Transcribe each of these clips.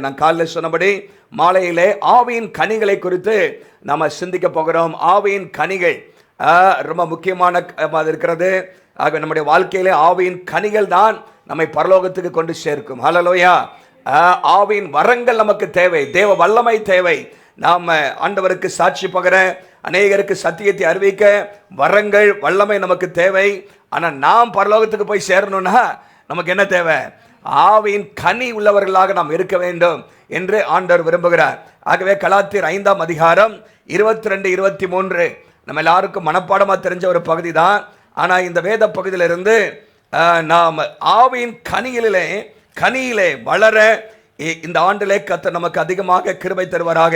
நான் காலையில் சொன்னபடி மாலையிலே ஆவியின் கனிகளை குறித்து நாம் சிந்திக்க போகிறோம். ஆவியின் கனிகள் ரொம்ப முக்கியமான இருக்கிறது. ஆக நம்முடைய வாழ்க்கையிலே ஆவியின் கனிகள் தான் நம்மை பரலோகத்துக்கு கொண்டு சேர்க்கும். ஹல்லேலூயா. ஆவியின் வரங்கள் நமக்கு தேவை, தேவ வல்லமை தேவை. நாம் ஆண்டவருக்கு சாட்சி பகர, அநேகருக்கு சத்தியத்தை அறிவிக்க வரங்கள் வல்லமை நமக்கு தேவை. ஆனால் நாம் பரலோகத்துக்கு போய் சேரணும்னா நமக்கு என்ன தேவை? ஆவியின் கனி உள்ளவர்களாக நாம் இருக்க வேண்டும் என்று ஆண்டவர் விரும்புகிறார். ஆகவே கலாத்தியர் 5ஆம் அதிகாரம் 22, 23 நம்ம எல்லாருக்கும் மனப்பாடமாக தெரிஞ்ச ஒரு பகுதி தான். ஆனால் இந்த வேத பகுதியிலிருந்து நாம் ஆவியின் கனியிலே வளர இந்த ஆண்டிலே கர்த்தர் நமக்கு அதிகமாக கிருபை தருவாராக.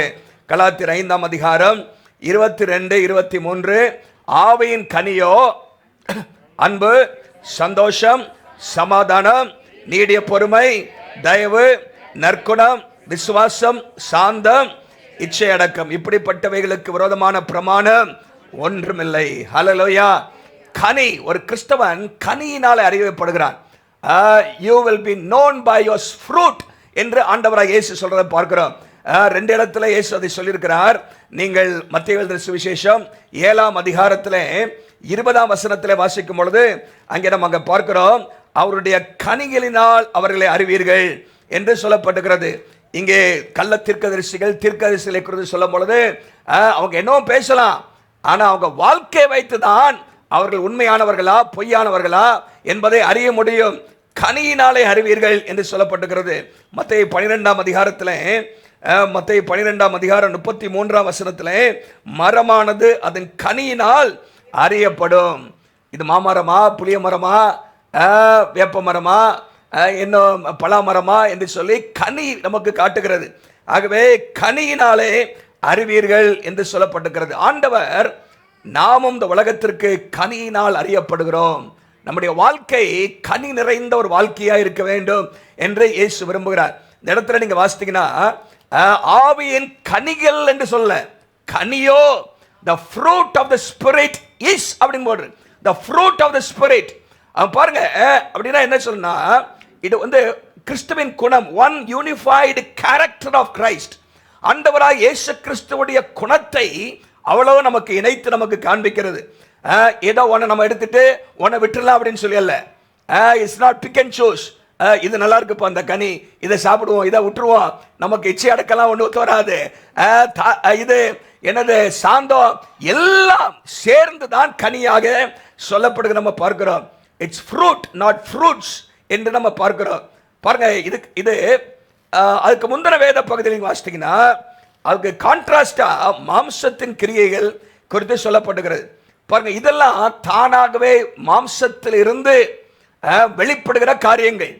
கலாத்தியர் 5ஆம் அதிகாரம் 22, 23 ஆவியின் கனியோ அன்பு, சந்தோஷம், சமாதானம், நீடிய பொறுமை, தயவு, நற்குணம், விசுவாசம், சாந்தம், இச்சையடக்கம், இப்படிப்பட்டவைகளுக்கு விரோதமான பிரமாணம் ஒன்றுமில்லை. ஹல்லேலூயா. கனி, ஒரு கிறிஸ்தவன் கனியினாலே அறியப்படுகிறான். you will be known by your fruit என்று ஆண்டவராக இயேசு சொல்றதை பார்க்கிறோம். 2 இடத்துல இயேசு அதை சொல்லியிருக்கிறார். நீங்கள் மத்தேயு எழுதின சுவிசேஷம் 7ஆம் அதிகாரத்தில் 20ஆம் வசனத்தில் வாசிக்கும் பொழுது அங்கே நம்ம அங்கே பார்க்கிறோம், அவருடைய கனிகளினால் அவர்களை அறிவீர்கள் என்று சொல்லப்பட்டுகிறது. இங்கே கள்ள தீர்க்கதரிசிகளை குறித்து சொல்லும் பொழுது அவங்க என்னவோ பேசலாம், ஆனால் அவங்க வாழ்க்கை வைத்து தான் அவர்கள் உண்மையானவர்களா பொய்யானவர்களா என்பதை அறிய முடியும். கனியினாலே அறிவீர்கள் என்று சொல்லப்பட்டுகிறது. மத்தேயு 12ஆம் அதிகாரத்தில் மத்தேயு 12ஆம் அதிகாரம் 33ஆம் வசனத்தில் மரமானது அதன் கனியினால் அறியப்படும். இது மாமரமா, புளிய மரமா, வேப்ப மரமா, இன்னும் பலாமரமா என்று சொல்லி கனி நமக்கு காட்டுகிறது. ஆகவே கனியினாலே அறிவீர்கள் என்று சொல்லப்பட்டிருக்கிறது. ஆண்டவர் நாமும் இந்த உலகத்திற்கு கனியினால் அறியப்படுகிறோம். நம்முடைய வாழ்க்கை கனி நிறைந்த ஒரு வாழ்க்கையா இருக்க வேண்டும் என்று இயேசு விரும்புகிறார். இந்த இடத்துல நீங்க வாசித்தீங்கன்னா ஆவியின் கனிகள் என்று சொல்ல, கனியோ the fruit of the spirit is அப்படின்னு போடுற, the fruit of the spirit. பாருங்க, அப்படின்னா என்ன சொன்னா, இது கிறிஸ்துவின் குணம், one unified character of Christ. ஆண்டவராய் இயேசு கிறிஸ்துவுடைய குணத்தை அவ்வளவு நமக்கு இணைத்து நமக்கு காண்பிக்கிறது. ஏதோ ஒன்று நம்ம எடுத்துட்டு ஒன்றை விட்டுலாம் அப்படின்னு சொல்லல. It's not pick and choose. இது நல்லா இருக்குப்பா அந்த கனி, இதை சாப்பிடுவோம், இதை விட்டுருவோம், நமக்கு இச்சை அடக்கலாம் ஒன்று வராது. இது எனது சாந்தம் எல்லாம் சேர்ந்து தான் கனியாக சொல்லப்படுகிறது நம்ம பார்க்கிறோம். இட்ஸ் ஃப்ரூட் நாட் ஃப்ரூட்ஸ் என்று நம்ம பார்க்கிறோம். பாருங்க, இது அதுக்கு முந்தின வேத பகுதியில் நீங்கள் வாசித்தீங்கன்னா அதுக்கு கான்ட்ராஸ்டா மாம்சத்தின் கிரியைகள் குறித்து சொல்லப்படுகிறது. பாருங்க, இதெல்லாம் தானாகவே மாம்சத்தில் இருந்து வெளிப்படுகிற காரியங்கள்.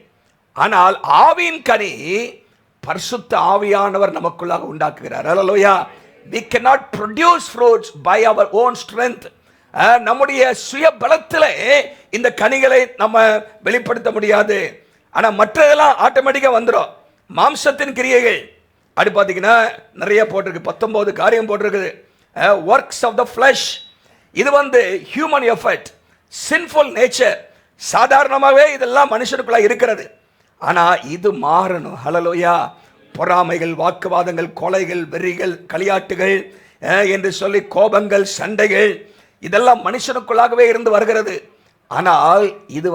ஆனால் ஆவியின் கனி பரிசுத்த ஆவியானவர் நமக்குள்ளாக உண்டாக்குகிறார். ஹல்லேலூயா. we cannot produce fruits by our own strength. நம்முடைய சுய பலத்திலே இந்த கனிகளை நம்ம வெளிப்படுத்த முடியாது. ஆனால் மற்றதெல்லாம் ஆட்டோமேட்டிக்காக வந்துடும். மாம்சத்தின் கிரியைகள் அப்படி பார்த்தீங்கன்னா நிறைய போட்டிருக்கு, 19 காரியம் போட்டிருக்குது. ஒர்க்ஸ் ஆஃப் த ஃப்ளஷ், இது ஹியூமன் எஃபர்ட், சின்ஃபுல் நேச்சர். சாதாரணமாகவே இதெல்லாம் மனுஷனுக்குள்ள இருக்கிறது. ஆனால் இது மாறணும். ஹல்லேலூயா. பொறாமைகள், வாக்குவாதங்கள், கொலைகள், வெறிகள், களியாட்டுகள் என்று சொல்லி கோபங்கள், சண்டைகள், இதெல்லாம் மனுஷனுக்குள்ளாகவே இருந்து வருகிறது. ஆனால் இது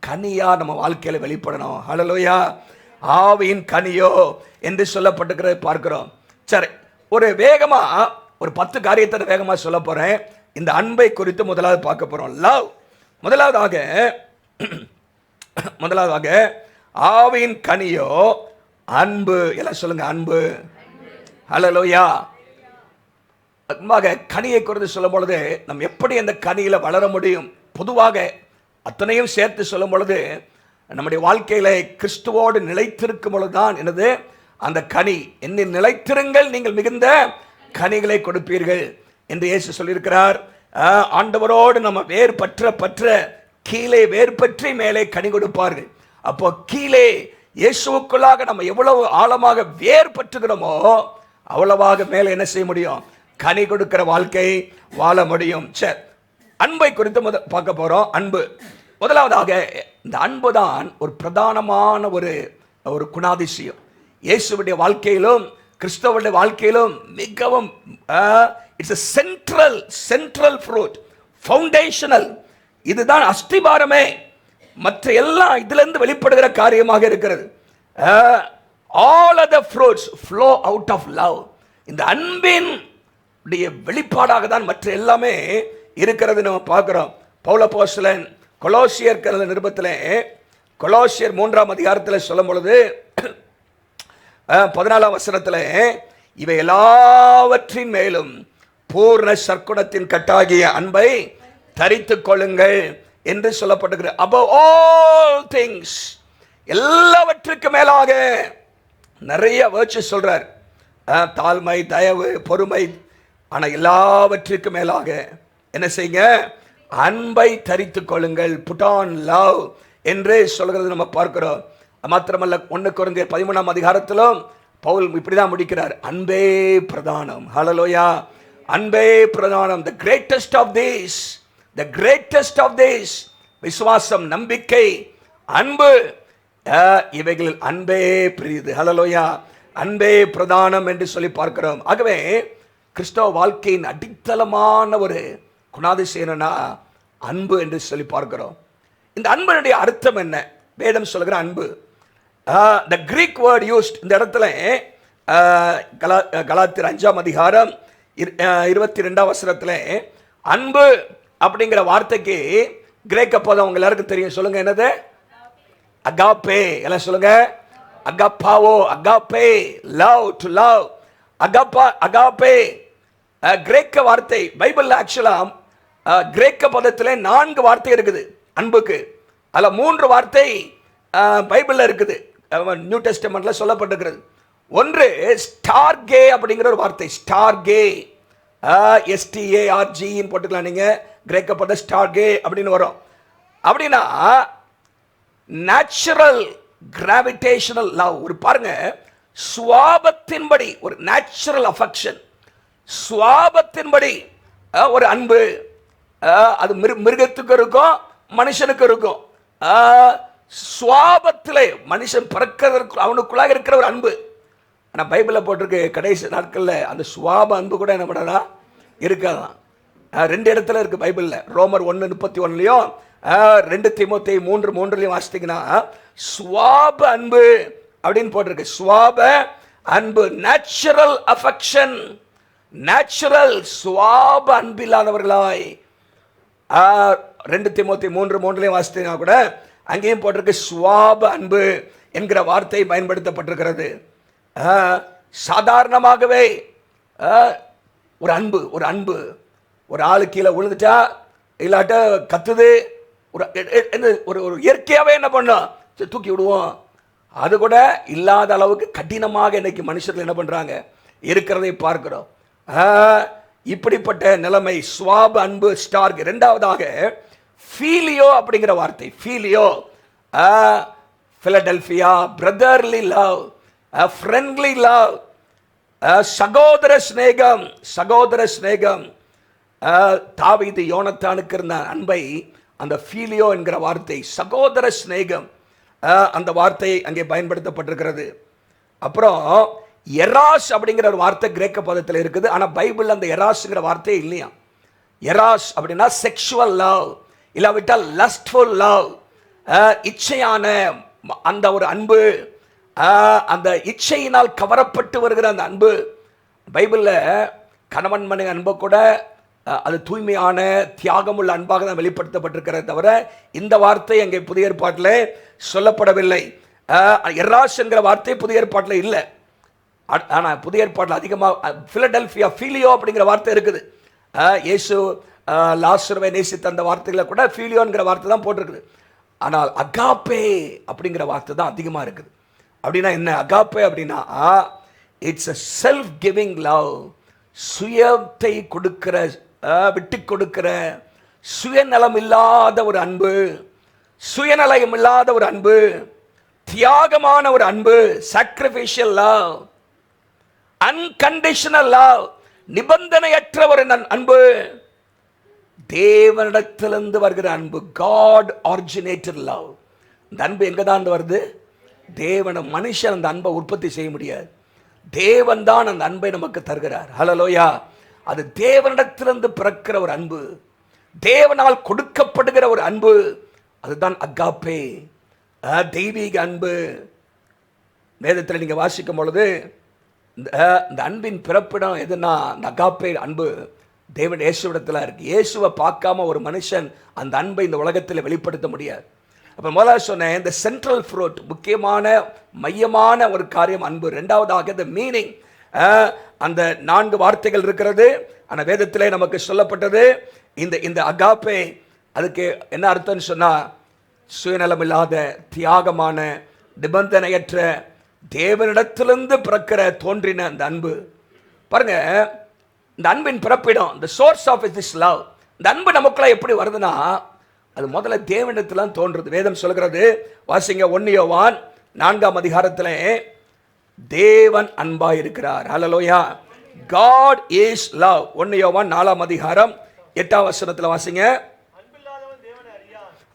கனியா நம்ம வாழ்க்கையில் வெளிப்படணும். ஹல்லேலூயா. ஆவியின் கனியோ என்று சொல்லப்பட்டிருக்கிறது பார்க்கிறோம். சரி, ஒரு வேகமா ஒரு 10 காரியத்தை வேகமா சொல்ல போறேன். இந்த அன்பை குறித்து முதலாவது பார்க்க போறோம். லவ். முதலாவதாக ஆவியின் கனியோ அன்பு. எல்லாம் சொல்லுங்க, அன்பு. ஹல்லேலூயா. கனியை குறித்து சொல்லும் பொழுது நம்ம எப்படி அந்த கனியில வளர முடியும்? பொதுவாக அத்தனையும் சேர்த்து சொல்லும் பொழுது நம்முடைய வாழ்க்கையில கிறிஸ்துவோடு நிலைத்திருக்கும் பொழுதுதான் என்னது அந்த கனி. என்னில் நிலைத்திருங்கள், நீங்கள் மிகுந்த கனிகளை கொடுப்பீர்கள் என்று இயேசு சொல்லியிருக்கிறார். ஆண்டவரோடு நம்ம வேர் பற்ற கீழே வேர் பற்றி மேலே கனி கொடுப்பார்கள். அப்போ கீழே இயேசுவுக்குள்ளாக நம்ம எவ்வளவு ஆழமாக வேர் பற்றுகிறோமோ அவ்வளவாக மேலே என்ன செய்ய முடியும்? கனி கொடுக்கிற வாழ்க்கை வாழ முடியும். சரி, அன்பை குறித்து பார்க்க போறோம். அன்பு. முதலாவதாக இந்த அன்பு தான் ஒரு பிரதானமான ஒரு குணாதிசயம். இயேசுவுடைய வாழ்க்கையிலும் கிறிஸ்தவனுடைய வாழ்க்கையிலும் மிகவும் இட்ஸ் சென்ட்ரல் ஃப்ரூட், ஃபவுண்டேஷனல். இதுதான் அஸ்திபாரமே. மற்ற எல்லாம் இதுல இருந்து வெளிப்படுகிற காரியமாக இருக்கிறது. All other fruits flow out of love. இந்த அன்பின் வெளிப்பாடாக தான் மற்ற எல்லாமே இருக்கிறது நம்ம பார்க்கிறோம். பவுல் அப்போஸ்தலன் கொலோசியர் நிருபத்திலே கொலோசியர் 3ஆம் அதிகாரத்தில் சொல்லும் பொழுது 14ஆம் வசனத்தில் இவை எல்லாவற்றின் மேலும் பூர்ண சற்குணத்தின் கட்டாகிய அன்பை தரித்துக் கொள்ளுங்கள் என்று சொல்லப்பட்டிருக்கிறது. above all things, எல்லாவற்றுக்கு மேலாக நிறைய வேர்ட்ஸ் சொல்றார். தாழ்மை, தயவு, பொறுமை. ஆனால் எல்லாவற்றுக்கு மேலாக என்ன செய்யுங்க? அன்பை தரித்துக் கொள்ளுங்கள். put on love என்று சொல்கிறது நம்ம பார்க்கிறோம். மாத்திரமல்ல 1 கொரிந்தியர் 13ஆம் அதிகாரத்திலும் பவுல் இப்படிதான் முடிக்கிறார், அன்பே பிரதானம். ஹல்லேலூயா. அன்பே பிரதானம். the greatest of these விசுவாசம், நம்பிக்கை, அன்பு, இவைகளில் அன்பே பெரியது. ஹல்லேலூயா. அன்பே பிரதானம் என்று சொல்லி பார்க்கிறோம். ஆகவே கிறிஸ்தவ வாழ்க்கையின் அடித்தளமான ஒரு குணாதிசயம்னா அன்பு என்று சொல்லி பார்க்கிறோம். இந்த அன்பனுடைய அர்த்தம் என்ன? வேதம் சொல்லுகிற அன்பு, the Greek word used இந்த இடத்துல கலாத்தியர் 5ஆம் அதிகாரம் 22ஆம் வசனத்தில் அன்பு அப்படிங்கிற வார்த்தைக்கு கிரேக்க பதம் உங்க எல்லாருக்கும் தெரியும். சொல்லுங்க, என்னது? அகாப்பே. எல்லாம் சொல்லுங்க. அகாப்பாவோ, agape, love, to love. Agape கிரேக்க வார்த்தை. பைபிள்ல ஆக்சுவலா கிரேக்க பதத்தில் 4 வார்த்தை இருக்குது அன்புக்கு. அதுல 3 வார்த்தை பைபிள்ல இருக்குது, நியூ டெஸ்டமெண்ட்ல சொல்லப்பட்டிருக்கிறது. ஒன்று ஸ்டார்கே அப்படிங்கிற ஒரு வார்த்தை. ஸ்டார்கே, STARG போட்டுக்கலாம் நீங்க. கிரேக்க பதம் ஸ்டார்கே அப்படின்னு வரும். அப்படின்னா நேச்சுரல் கிராவிடேஷனல் லவ். ஒரு பாருங்க, சுவாபத்தின்படி ஒரு நேச்சுரல் அஃபெக்ஷன், சுவாபத்தின்படி ஒரு அன்பு. அது மிருகத்துக்கு இருக்கும், மனுஷனுக்கு இருக்கும். சுவாபத்திலே மனுஷன் பிறக்கிறதற்கு அவனுக்குள்ளாக இருக்கிற ஒரு அன்பு. ஆனால் பைபிளில் போட்டிருக்கு கடைசி நாட்களில் அந்த சுவாப அன்பு கூட என்ன பண்ணலாம், இருக்கலாம். 2 இடத்துல இருக்கு பைபிளில். ரோமர் 1:31 2 தீமோத்தேயு 3:3 வாசித்தீங்கன்னா சுவாப அன்பு அப்படின்னு போட்டிருக்கு. சுவாப அன்பு, நேச்சுரல் அஃபெக்ஷன், நேச்சுரல் சுவாப அன்பில்லாதவர்களாய். 2 தீமோத்தேயு 3:3 வாசித்தீங்கன்னா கூட அங்கேயும் போட்டிருக்கு சுவாப அன்பு என்கிற வார்த்தை பயன்படுத்தப்பட்டிருக்கிறது. சாதாரணமாகவே ஒரு அன்பு, ஒரு அன்பு. ஒரு ஆளு கீழே விழுந்துட்டா இல்லாட்ட கத்துது, ஒரு இயற்கையாகவே என்ன பண்ணோம், தூக்கி விடுவோம். அது கூட இல்லாத அளவுக்கு கடினமாக இன்னைக்கு மனுஷர்கள் என்ன பண்றாங்க, இருக்கிறதை பார்க்கிறோம். இப்படிப்பட்ட நிலைமை சுவாப அன்பு, ஸ்டார்க். 2வதாக ஃபீலியோ அப்படிங்கிற வார்த்தை. Phileo, Philadelphia, brotherly love, friendly love, சகோதர ஸ்நேகம். சகோதர ஸ்நேகம். தாவீது யோனத்தானுக்கு இருந்த அன்பை அந்த ஃபீலியோ என்கிற வார்த்தை, சகோதர ஸ்நேகம், அந்த வார்த்தை அங்கே பயன்படுத்தப்பட்டிருக்கிறது. அப்புறம் எராஸ் அப்படிங்கிற ஒரு வார்த்தை கிரேக்க பதத்தில் இருக்குது. ஆனால் பைபிள் அந்த எராஸ்ங்கிற வார்த்தையே இல்லையா. எராஸ் அப்படின்னா செக்ஷுவல் லவ், இல்லாவிட்டால் லஸ்ட்ஃபுல் லவ், இச்சையான அந்த ஒரு அன்பு, அந்த இச்சையினால் கவரப்பட்டு வருகிற அந்த அன்பு. பைபிளில் கணவன் மனைவி அன்பை கூட அது தூய்மையான தியாகமுள்ள அன்பாக தான் வெளிப்படுத்தப்பட்டிருக்கிறத தவிர இந்த வார்த்தை அங்கே புதிய ஏற்பாட்டில் சொல்லப்படவில்லை. எராஸ் என்கிற வார்த்தை புதிய ஏற்பாட்டில் இல்லை. ஆனால் புதிய ஏற்பாட்டில் அதிகமாக பிலடெல்பியா, ஃபீலியோ அப்படிங்கிற வார்த்தை இருக்குது. இயேசு லாசருவை நேசித்த அந்த வார்த்தைகளை கூட ஃபீலியோங்கிற வார்த்தை தான் போட்டிருக்குது. ஆனால் அகாப்பே அப்படிங்கிற வார்த்தை தான் அதிகமாக இருக்குது. அப்படின்னா என்ன அகாப்பே அப்படின்னா, it's a self giving love, சுயத்தை கொடுக்கிற, விட்டு கொடுக்கிற, சுயநலம் இல்லாத ஒரு அன்பு, சுயநலம் இல்லாத ஒரு அன்பு, தியாகமான ஒரு அன்பு, சாக்ரிஃபிஷியல் லவ், அன்கண்டிஷனல் லவ், நிபந்தனையற்ற ஒரு அன்பு, தேவனிடத்திலிருந்து வருகிற அன்பு, காட் ஆரிஜினேட்டட் லவ். இந்த அன்பு எங்க தான் வருது? தேவனை மனுஷன் அந்த அன்பை உற்பத்தி செய்ய முடியாது. தேவன் தான் அந்த அன்பை நமக்கு தருகிறார். ஹல்லேலூயா. அது தேவனிடத்திலிருந்து பிறக்கிற ஒரு அன்பு, தேவனால் கொடுக்கப்படுகிற ஒரு அன்பு. அதுதான் அகாப்பே, தெய்வீக அன்பு. வேதத்தில் நீங்கள் வாசிக்கும் பொழுது இந்த அன்பின் பிறப்பிடம் எதுனா அந்த அகாப்பே அன்பு தேவன் இயேசுவிடத்தில் இருக்கு. இயேசுவை பார்க்காம ஒரு மனுஷன் அந்த அன்பை இந்த உலகத்தில் வெளிப்படுத்த முடியாது. அப்போ முதல்ல சொன்னேன், இந்த சென்ட்ரல் ஃப்ரூட், முக்கியமான மையமான ஒரு காரியம் அன்பு. ரெண்டாவதாக இந்த மீனிங், அந்த 4 வார்த்தைகள் இருக்கிறது. ஆனால் வேதத்திலே நமக்கு சொல்லப்பட்டது இந்த அகாப்பே, அதுக்கு என்ன அர்த்தம்னு சொன்னால், சுயநலமில்லாத, தியாகமான, நிபந்தனையற்ற, தேவனிடத்திலிருந்து பிறக்கிற தோன்றின அந்த அன்பு. பாருங்க, இந்த அன்பின் பிறப்பிடம், the source of this love, இந்த அன்பு நமக்குள்ள எப்படி வருதுன்னா, அது முதல்ல தேவனிடத்தில் தோன்றுது. வேதம் சொல்கிறது, வாசிங்க 1 யோவான் 4ஆம் அதிகாரத்தில், தேவன் அன்பாய் இருக்கிறார். ஹல்லேலூயா. God is love. 1 யோவான் 4ஆம் அதிகாரம் 8ஆம் வசனத்தில் வாசிங்க.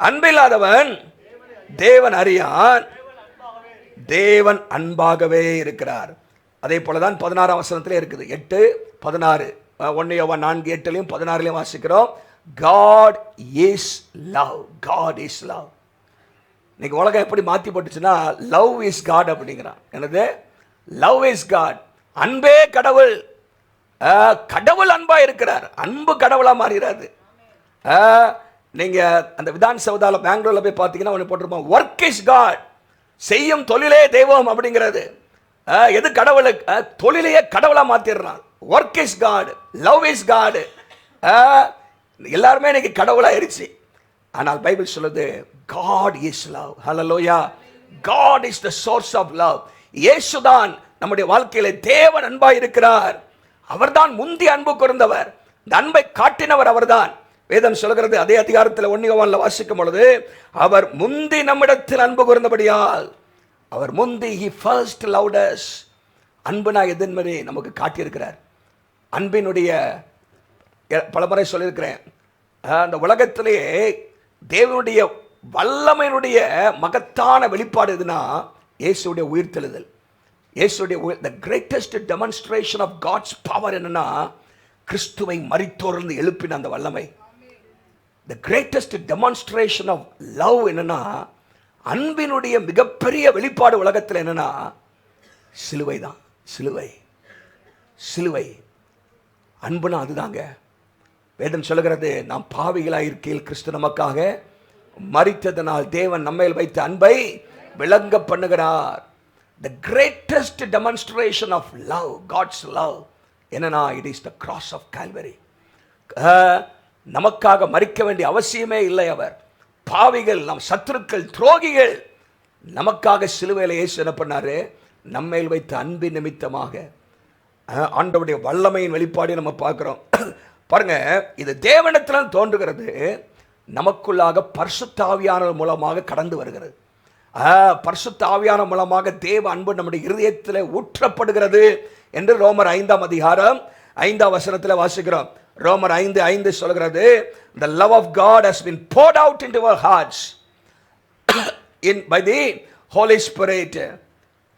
அன்பில்லாதவன் தேவன் அறியான், தேவன் அன்பாகவே இருக்கிறார். அதே போலதான் 16ஆம் வசனத்திலே இருக்குது. 8:16, 1 யோவான் 4:8 16 வாசிக்கிறோம். God is love. God is love. இன்னைக்கு உலகம் எப்படி மாற்றி போட்டுச்சுன்னா, லவ் இஸ் காட் அப்படிங்கிறான். என்னது? Love is God. அன்பே கடவுள். கடவுள் அன்பா இருக்கிறார். அன்பு கடவுளா மாறிடாது. நீங்க அந்த விதான் சவுதால பெங்களூர்ல போய் பார்த்தீங்கன்னா ஒன்று போட்டிருப்போம், ஒர்க் இஸ் காட், செய்யும் தொழிலே தெய்வம் அப்படிங்கிறது. எது கடவுளை தொழிலையே கடவுளா மாத்திடுறான். Work is God, love is God. எல்லாருமே இன்னைக்கு கடவுளாயிருச்சு. ஆனால் பைபிள் சொல்லுது, God is love. Hallelujah. God is the source of love. இயேசுதான் நம்முடைய வாழ்க்கையில தேவன் அன்பாய் இருக்கிறார். அவர்தான் முந்தி அன்பு கூர்ந்தவர். இந்த அன்பை காட்டினவர் அவர்தான். வேதம் சொல்கிறது, அதே அதிகாரத்தில் 1 யோவான்ல வாசிக்கும் பொழுது, அவர் முந்தி நம்மிடத்தில் அன்பு கூர்ந்தபடியால், அவர் முந்தி, he first loved us. அன்புனா எதன்பதை நமக்கு காட்டியிருக்கிறார். அன்பினுடைய பலமுறை சொல்லியிருக்கிறேன், அந்த உலகத்திலேயே தேவனுடைய வல்லமையினுடைய மகத்தான வெளிப்பாடு எதுனா, இயேசுடைய உயிர்த்தெழுதல். இயேசுடைய the greatest demonstration of God's power என்னன்னா, கிறிஸ்துவை மரித்தோரிலிருந்து எழுப்பின அந்த வல்லமை. the greatest demonstration of love என்னன்னா, அன்பினுடைய மிகப்பெரிய வெளிப்பாடு உலகத்தில் என்னன்னா, சிலுவை தான். சிலுவை, சிலுவை. அன்புனா அதுதாங்க. வேதம் சொல்லுகிறது, நாம் பாவிகளாக இருக்கையில் கிறிஸ்து நமக்காக மரித்ததனால் தேவன் நம்மையில் வைத்த அன்பை விளங்க பண்ணுகிறார். the greatest demonstration of love, God's love என்னன்னா, it is the cross of Calvary. நமக்காக மரிக்க வேண்டிய அவசியமே இல்லை. அவர் பாவிகள், நம் சத்துருக்கள், துரோகிகள், நமக்காக சிலுவையில் இயேசு என்ன பண்ணாரு, நம்மையில் வைத்த அன்பின் நிமித்தமாக. ஆண்டவருடைய வல்லமையின் வெளிப்பாடு நம்ம பார்க்கிறோம். பாருங்க, இது தேவனிடத்தில் தோன்றுகிறது, நமக்குள்ளாக பரிசுத்த ஆவியானவர் மூலமாக கடந்து வருகிறது. பரிசுத்த ஆவியான மூலமாக தேவ அன்பு நம்முடைய இருதயத்தில் ஊற்றப்படுகிறது என்று ரோமர் 5ஆம் அதிகாரம் 5ஆம் வசனத்தில் வாசிக்கிறோம். ரோமர் 5:5 சொல்கிறது, the love of God has been poured out into our hearts by the Holy Spirit.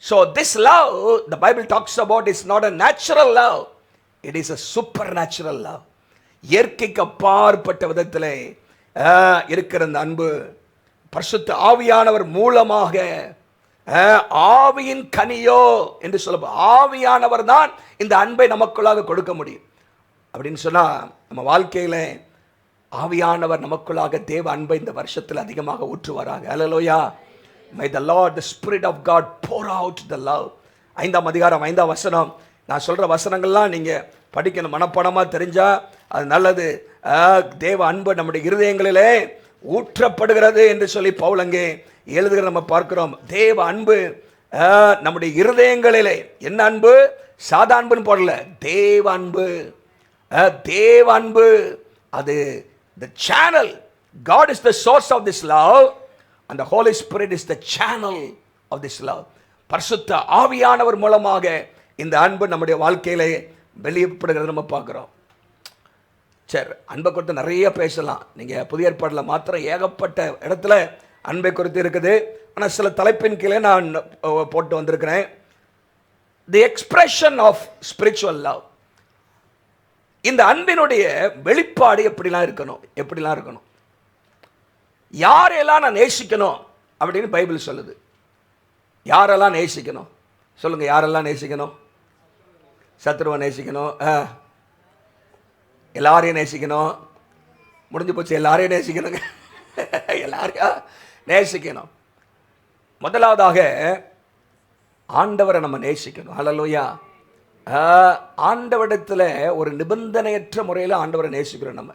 So this love the Bible talks about is not a natural love, it is a supernatural love. இயற்கைக்கு அப்பாற்பட்ட விதத்திலே இருக்கிற அந்த அன்பு பரிசுத்த ஆவியானவர் மூலமாக, ஆவியின் கனியோ என்று சொல்ல, ஆவியானவர் தான் இந்த அன்பை நமக்குள்ளாக கொடுக்க முடியும். அப்படின்னு சொன்னா, நம்ம வாழ்க்கையில ஆவியானவர் நமக்குள்ளாக தேவ அன்பை இந்த வருஷத்தில் அதிகமாக ஊற்றுவாராக. ஹல்லேலூயா. May the Lord, the Spirit of God pour out the love. 5ஆம் அதிகாரம் 5ஆம் வசனம். நான் சொல்ற வசனங்கள்லாம் நீங்க படிக்கணும், மனப்பாடமா தெரிஞ்சா அது நல்லது. தேவ அன்பு நம்முடைய இருதயங்களிலே ஊற்றப்படுகிறது என்று சொல்லி பவுல் அங்கே எழுதுகிற நம்ம பார்க்கிறோம். தேவ அன்பு நம்முடைய இருதயங்களிலே, என்ன அன்பு? சாதா அன்புன்னு போடல, தேவ அன்பு. தேவ அன்பு அது the channel. God is the source of this love and the Holy Spirit is the channel of this love. பரிசுத்த ஆவியானவர் மூலமாக இந்த அன்பு நம்முடைய வாழ்க்கையிலே வெளிப்படுகிறது நம்ம பார்க்கிறோம். சரி, அன்பை குறித்து நிறைய பேசலாம். நீங்கள் புதிய ஏற்பாட்டில் மாத்திரம் ஏகப்பட்ட இடத்துல அன்பை குறித்து இருக்குது. ஆனால் சில தலைப்பின் கீழே நான் போட்டு வந்திருக்கிறேன். The expression of spiritual love. இந்த அன்பினுடைய வெளிப்பாடு எப்படிலாம் இருக்கணும், யாரெல்லாம் நான் நேசிக்கணும் அப்படின்னு பைபிள் சொல்லுது. யாரெல்லாம் நேசிக்கணும் சொல்லுங்க? யாரெல்லாம் நேசிக்கணும்? சத்துருவை நேசிக்கணும், எல்லாரையும் நேசிக்கணும். முடிஞ்சு போச்சு, எல்லாரையும் நேசிக்கணுங்க. எல்லாரையும் நேசிக்கணும். முதலாவதாக ஆண்டவரை நம்ம நேசிக்கணும். ஹல்லேலூயா. ஆண்டவரிடத்தில் ஒரு நிபந்தனையற்ற முறையில் ஆண்டவரை நேசிக்கிறோம். நம்ம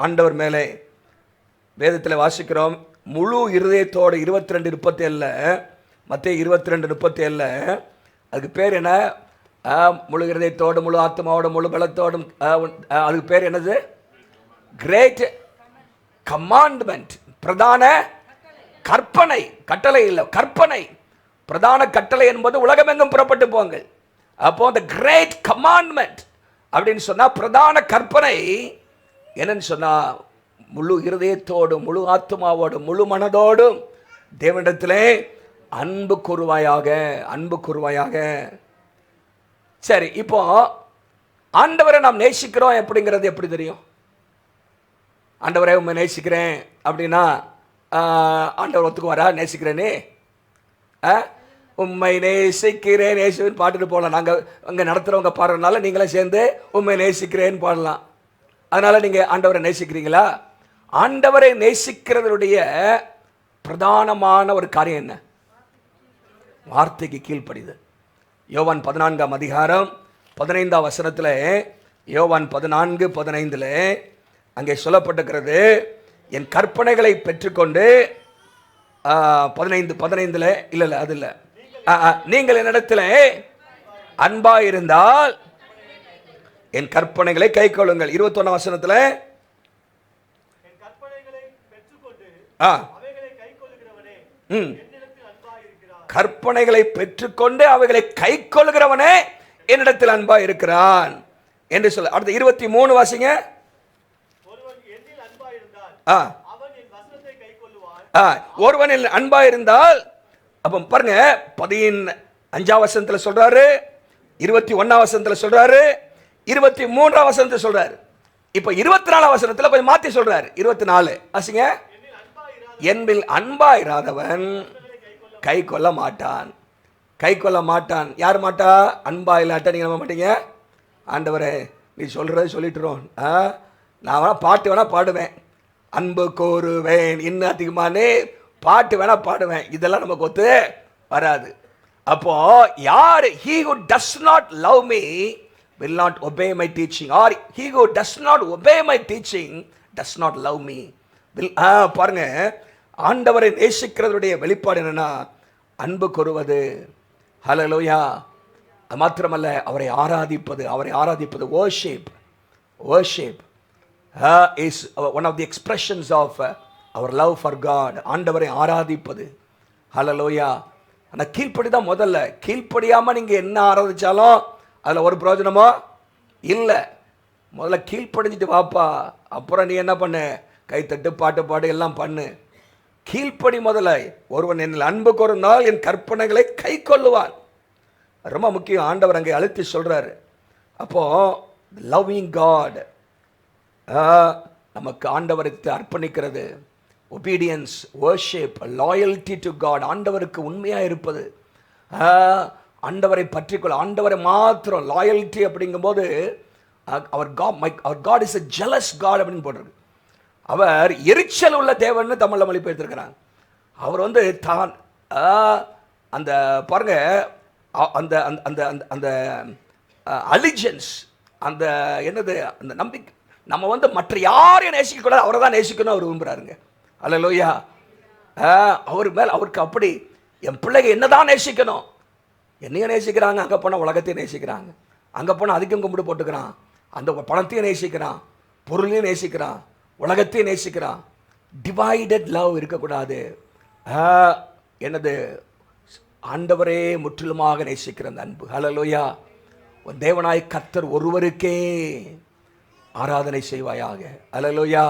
ஆண்டவர் மேலே வேதத்தில் வாசிக்கிறோம், முழு இருதயத்தோடு 22:37 மத்தேயு 22:37 அதுக்கு பேர் என்ன? முழு இருதயத்தோடு, முழு ஆத்மாவோடு, முழு பலத்தோடும். அதுக்கு பேர் என்னது? Great commandment. பிரதான கற்பனை. கட்டளை இல்லை, கற்பனை. பிரதான கட்டளை என்பது உலகமெங்கும் புறப்பட்டு போங்கள். அப்போ அந்த கிரேட் கமாண்ட்மெண்ட் அப்படின்னு சொன்னா பிரதான கற்பனை என்னன்னு சொன்னா, முழு இருதயத்தோடும், முழு ஆத்மாவோடும், முழு மனதோடும் தேவனிடத்திலே அன்பு கூறுவாயாக, அன்பு கூறுவாயாக. சரி, இப்போ ஆண்டவரை நாம் நேசிக்கிறோம் எப்படிங்கிறது எப்படி தெரியும்? ஆண்டவரை உண்மை நேசிக்கிறேன் அப்படின்னா ஆண்டவர் ஒத்துக்குவாரா? நேசிக்கிறேனே, உண்மை நேசிக்கிறேன் நேசின்னு பாட்டுட்டு போகலாம். நாங்கள் அங்கே நடத்துகிறவங்க பாடுறதுனால நீங்களே சேர்ந்து உண்மை நேசிக்கிறேன்னு பாடலாம். அதனால் நீங்கள் ஆண்டவரை நேசிக்கிறீங்களா? ஆண்டவரை நேசிக்கிறதுடைய பிரதானமான ஒரு காரியம் என்ன? வார்த்தைக்கு கீழ்ப்படிதல். யோவான் 14:15 யோவான் 14:15 அங்கே சொல்லப்பட்டிருக்கிறது, என் கற்பனைகளை பெற்றுக்கொண்டு 15 இல்லை அது இல்லை, நீங்கள் என்னிடத்தில் அன்பாயிருந்தால் என் கற்பனைகளை கை கொள்ளுங்கள். 21 கற்பனைகளை பெற்றுக்கொண்டு அவைகளை கை கொள்கிறவனே என்னிடத்தில் அன்பா இருக்கிறான் என்று சொல்ல. அடுத்த 23 வாசிங்க. ஒருவனில் அன்பா இருந்தால், அப்ப பாருங்க, 15 சொல்றாரு, 21 சொல்றாரு, 23 சொல்றாரு. இப்ப 24 கொஞ்சம் மாத்தி சொல்றாரு. 24 வாசிங்க. என்னில் அன்பாயிராதவன் கை கொள்ள மாட்டான். கை கொள்ள மாட்டான். யார் மாட்டா? அன்பா இல்லாட்ட நீங்க நம்ப மாட்டீங்க. ஆண்டவரே நீ சொல்றது சொல்லிட்டுறோம், நான் வேணா பாட்டு வேணா பாடுவேன், அன்பு கோருவேன் இன்னும் அதிகமானே பாட்டு வேணா பாடுவேன், இதெல்லாம் நமக்கு ஒத்து வராது. அப்போ யார்? he who does not love me will not obey my teaching, or he who does not obey my teaching does not love me. பாருங்க, ஆண்டவரை நேசிக்கிறதுடைய வெளிப்பாடு என்னன்னா அன்பு கூறுவது. ஹல்லேலூயா. அது மாத்திரமல்ல, அவரை ஆராதிப்பது. அவரை ஆராதிப்பது worship. worship is one of the expressions of our love for God. ஆண்டவரை ஆராதிப்பது. ஹல்லேலூயா. ஆனால் கீழ்ப்படி தான் முதல்ல. கீழ்ப்படியாமல் நீங்கள் என்ன ஆராதிச்சாலும் அதில் ஒரு பிரயோஜனமோ இல்லை. முதல்ல கீழ்ப்படிஞ்சிட்டு வாப்பா, அப்புறம் நீ என்ன பண்ணு, கைத்தட்டு பாட்டு பாடு எல்லாம் பண்ணு. கீழ்ப்படி முதல்ல. ஒருவன் என்னில் அன்பு கூர்ந்தால் என் கற்பனைகளை கை கொள்ளுவான். ரொம்ப முக்கியம். ஆண்டவர் அங்கே அழுத்தி சொல்றாரு. அப்போ லவ்விங் காட், நமக்கு ஆண்டவரை அர்ப்பணிக்கிறது, obedience, worship, loyalty to God, ஆண்டவருக்கு உண்மையாக இருப்பது, ஆண்டவரை பற்றிக்கொள்ள, ஆண்டவரை மாத்திரம் லாயல்டி அப்படிங்கும்போது அவர் God is a jealous God அப்படின்னு போட்டிருக்கு. அவர் எரிச்சல் உள்ள தேவன் தமிழில் மொழிபெயர்த்திருக்கிறாங்க. அவர் தான் அந்த பாருங்க, அந்த அந்த அந்த அலிஜென்ஸ், அந்த என்னது, அந்த நம்பிக்கை. நம்ம மற்ற யாரையும் நேசிக்கக்கூடாது, அவரை தான் நேசிக்கணும் அவர் விரும்புகிறாருங்க. அல்லேலூயா. அவர் மேல் அவருக்கு அப்படி, என் பிள்ளைங்க என்னதான் நேசிக்கணும். என்னையும் நேசிக்கிறாங்க, அங்கே போனால் உலகத்தையும் நேசிக்கிறாங்க, அங்கே போனால் அதிகம் கும்பிடு போட்டுக்கிறான், அந்த பணத்தையும் நேசிக்கிறான், பொருளையும் நேசிக்கிறான், உலகத்தையும் நேசிக்கிறான். டிவைடட் லவ் இருக்கக்கூடாது. என்னது? ஆண்டவரே முற்றிலுமாக நேசிக்கிற அந்த அன்பு. ஹல்லேலூயா. தேவனாய் கர்த்தர் ஒருவருக்கே ஆராதனை செய்வாயாக. ஹல்லேலூயா.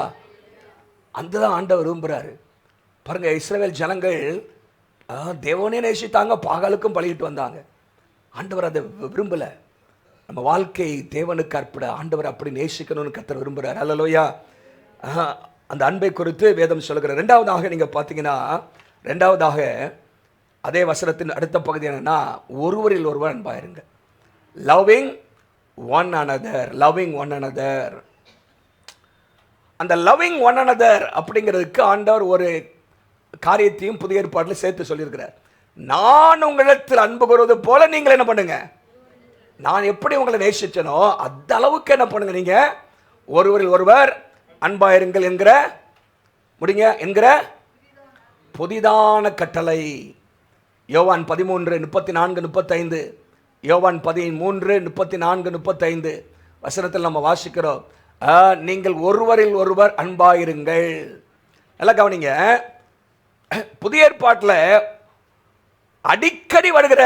அந்த தான் ஆண்டவர் விரும்புகிறாரு. பாருங்க, இஸ்ரவேல் ஜனங்கள் தேவனே நேசித்தாங்க, பாகாலுக்கும் பலியிட்டு வந்தாங்க. ஆண்டவர் அதை விரும்பலை. நம்ம வாழ்க்கை தேவனுக்கு அர்ப்பண, ஆண்டவர் அப்படி நேசிக்கணும்னு கர்த்தர் விரும்புகிறார். அல்லேலூயா. அந்த அன்பை குறித்து வேதம் சொல்லுகிறார். ரெண்டாவதாக நீங்கள் பார்த்தீங்கன்னா, ரெண்டாவதாக அதே வசனத்தின் அடுத்த பகுதி என்னன்னா, ஒருவரில் ஒருவர் அன்பாயிருங்க. Loving one another, loving one another. அந்த லவ்விங் ஒன் அனதர் அப்படிங்கிறதுக்கு ஆண்டவர் ஒரு காரியத்தையும் புதிய ஏற்பாட்டில் சேர்த்து சொல்லியிருக்கிறார். நான் உங்களிடத்தில் அன்பு கூறுவது போல நீங்கள் என்ன பண்ணுங்க, நான் எப்படி உங்களை நேசிச்சனோ அந்த அளவுக்கு என்ன பண்ணுங்க, நீங்க ஒருவரில் ஒருவர் அன்பாயிருங்கள் என்கிற முடிங்க என்கிற புதிதான கட்டளை. யோவான் 13:34-35, யோவான் 13:34-35 வசனத்தில் நம்ம வாசிக்கிறோம், நீங்கள் ஒருவரில் ஒருவர் அன்பாயிருங்கள். நல்லா கவனிங்க, புதிய ஏற்பாட்டில் அடிக்கடி வருகிற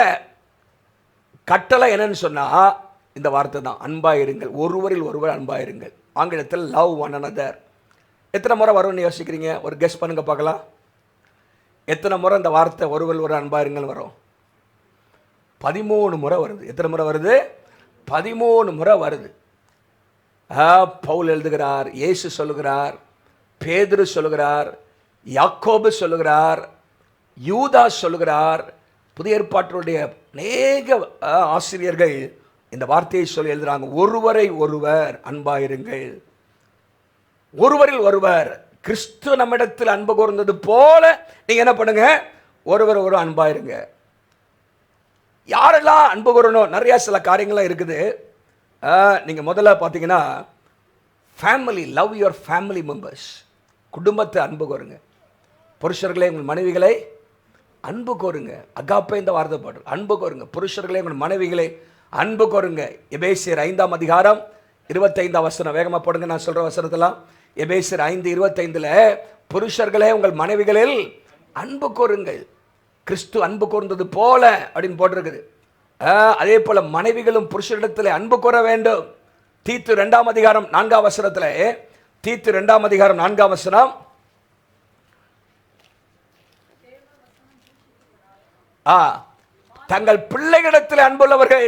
கட்டளை என்னன்னு சொன்னா இந்த வார்த்தை தான், அன்பாயிருங்கள், ஒருவரில் ஒருவர் அன்பாயிருங்கள். ஆங்கிலத்தில் லவ் ஒன் அனதர். எத்தனை முறை வரும்னு யோசிக்கிறீங்க? ஒரு கெஸ் பண்ணுங்க பார்க்கலாம். எத்தனை முறை இந்த வார்த்தை ஒருவரில் ஒரு அன்பாயிருங்கள் வரும்? 13 முறை வருது. எத்தனை முறை வருது? 13 முறை வருது. பவுல் எழுதுகிறார், இயேசு சொல்லுகிறார், பேதுரு சொல்லுகிறார், யாக்கோபு சொல்லுகிறார், யூதா சொல்லுகிறார். புதிய ஏற்பாட்டினுடைய அநேக ஆசிரியர்கள் இந்த வார்த்தையை சொல்லி எழுதுறாங்க, ஒருவரை ஒருவர் அன்பாயிருங்கள். ஒருவரில் ஒருவர், கிறிஸ்து நம்மிடத்தில் அன்பு கூர்ந்தது போல நீங்க என்ன பண்ணுங்க, ஒருவர் ஒரு அன்பாயிருங்க. யாரெல்லாம் அன்பு கூறணும்? நிறைய சில காரியங்கள்லாம் இருக்குது. நீங்க முதல்ல பார்த்தீங்கன்னா, family, love your family members. குடும்பத்தை அன்பு கூறுங்க. புருஷர்களே உங்கள் மனைவிகளை அன்பு கோருங்க. அகாப்பே இந்த வார்த்தை பாட்டு, அன்பு கோருங்க. புருஷர்களே உங்கள் மனைவிகளை அன்பு கோருங்க. எபேசியர் 5:25 வசனம், வேகமாக போடுங்க, நான் சொல்ற வசனத்தெல்லாம். எபேசியர் 5:25 புருஷர்களே உங்கள் மனைவிகளில் அன்பு கோருங்கள், கிறிஸ்து அன்பு கூர்ந்தது போல அப்படின்னு போட்டிருக்குது. அதே போல மனைவிகளும் புருஷரிடத்தில் அன்பு கூற வேண்டும். தீத்து 2:4 வசனத்தில், தீத்து 2:4 தங்கள் பிள்ளைகளிடத்தில் அன்புள்ளவர்கள்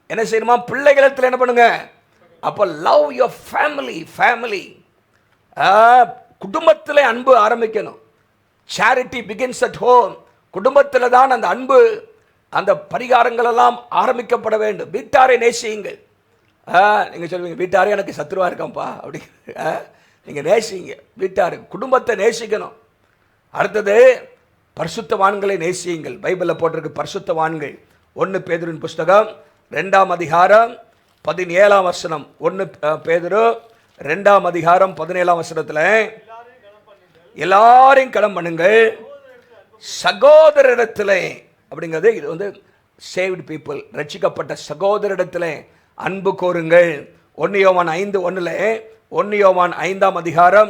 என்ன செய்யணுமா? பிள்ளைகளிடத்தில் என்ன பண்ணுங்க? அப்போ லவ் யுவர் ஃபேமிலி. ஃபேமிலி, குடும்பத்தில் அன்பு ஆரம்பிக்கணும். Charity begins at home. குடும்பத்தில் தான் அந்த அன்பு, அந்த பரிகாரங்கள் எல்லாம் ஆரம்பிக்கப்பட வேண்டும். வீட்டாரை நேசியுங்கள். நீங்க சொல்வீங்க, வீட்டாரே எனக்கு சத்துருவா இருக்கான்ப்பா அப்படி. நீங்க நேசிங்க வீட்டாரு, குடும்பத்தை நேசிக்கணும். அடுத்தது பரிசுத்தவான்களை நேசியுங்கள். பைபிளில் போட்டிருக்கு பரிசுத்தவான்கள். 1 பேதுருவின் புஸ்தகம் 2:17 வசனம். 1 பேதுரு 2:17 எல்லாரையும் கனம் பண்ணுங்கள், சகோதரிடத்திலே அப்படிங்கிறது இது வந்து சேவ்டு பீப்புள், ரட்சிக்கப்பட்ட சகோதரிடத்திலே அன்பு கோருங்கள். 1 யோவான் 5:1, 1 யோவான் 5:1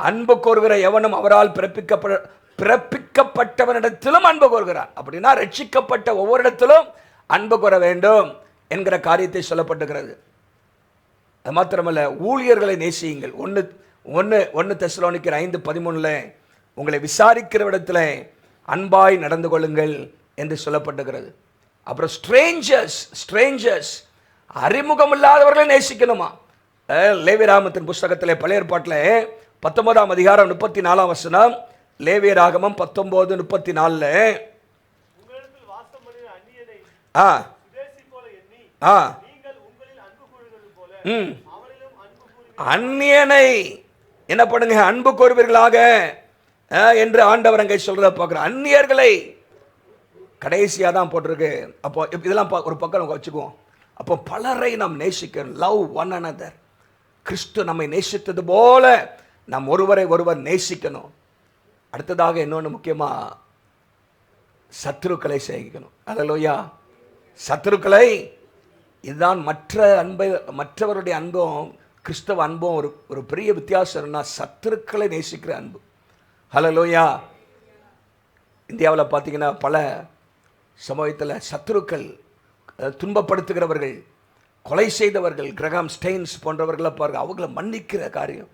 அன்பு கோருகிற எவனும் அவரால் பிறப்பிக்கப்பட்டவனிடத்திலும் அன்பு கோருகிறான். அப்படின்னா ரட்சிக்கப்பட்ட ஒவ்வொரு இடத்திலும் அன்பு கோர வேண்டும் என்கிற காரியத்தை சொல்லப்பட்டிருக்கிறது. அது மாத்திரமல்ல, ஊழியர்களை நேசியுங்கள். 1 தெசலோனிக்கர் 5:13 உங்களை விசாரிக்கிற இடத்துல அன்பாய் நடந்து கொள்ளுங்கள் என்று சொல்லப்பட்டிருக்கிறது. அப்புறம் ஸ்ட்ரேஞ்சர்ஸ் அறிமுகம் இல்லாதவர்களை நேசிக்கணுமா? லேவியராகமத்தின் புஸ்தகத்தில் பழைய ஏற்பாட்டில் 19:34 வசனம், லேவியராகமம் 19:34 அந்நியனை என்ன பண்ணுங்க, அன்பு கோருவீர்களாக என்று ஆண்டவர் அங்கே சொல்றத பார்க்கிறோம். அந்நியர்களை கடைசியா தான் போட்டிருக்கு. அப்போ இதெல்லாம் ஒரு பக்கம் வச்சுக்குவோம். அப்போ பலரை நாம் நேசிக்கணும். Love one another. கிறிஸ்து நம்மை நேசித்தது போல நாம் ஒருவரை ஒருவர் நேசிக்கணும். அடுத்ததாக இன்னொன்று முக்கியமா, சத்துருக்களை சேகிக்கணும். அல்லேலூயா. சத்துருக்களை, இதுதான் மற்ற அன்பை, மற்றவருடைய அன்பும் கிறிஸ்தவ அன்பும் ஒரு பெரிய வித்தியாசம்னா சத்துருக்களை நேசிக்கிற அன்பு. அல்லேலூயா. இந்தியாவில் பார்த்தீங்கன்னா பல சமூகத்தில் சத்துருக்கள், துன்பப்படுத்துகிறவர்கள், கொலை செய்தவர்கள், கிரகாம் ஸ்டெயின்ஸ் போன்றவர்களை பாருங்க, அவங்கள மன்னிக்கிற காரியம்.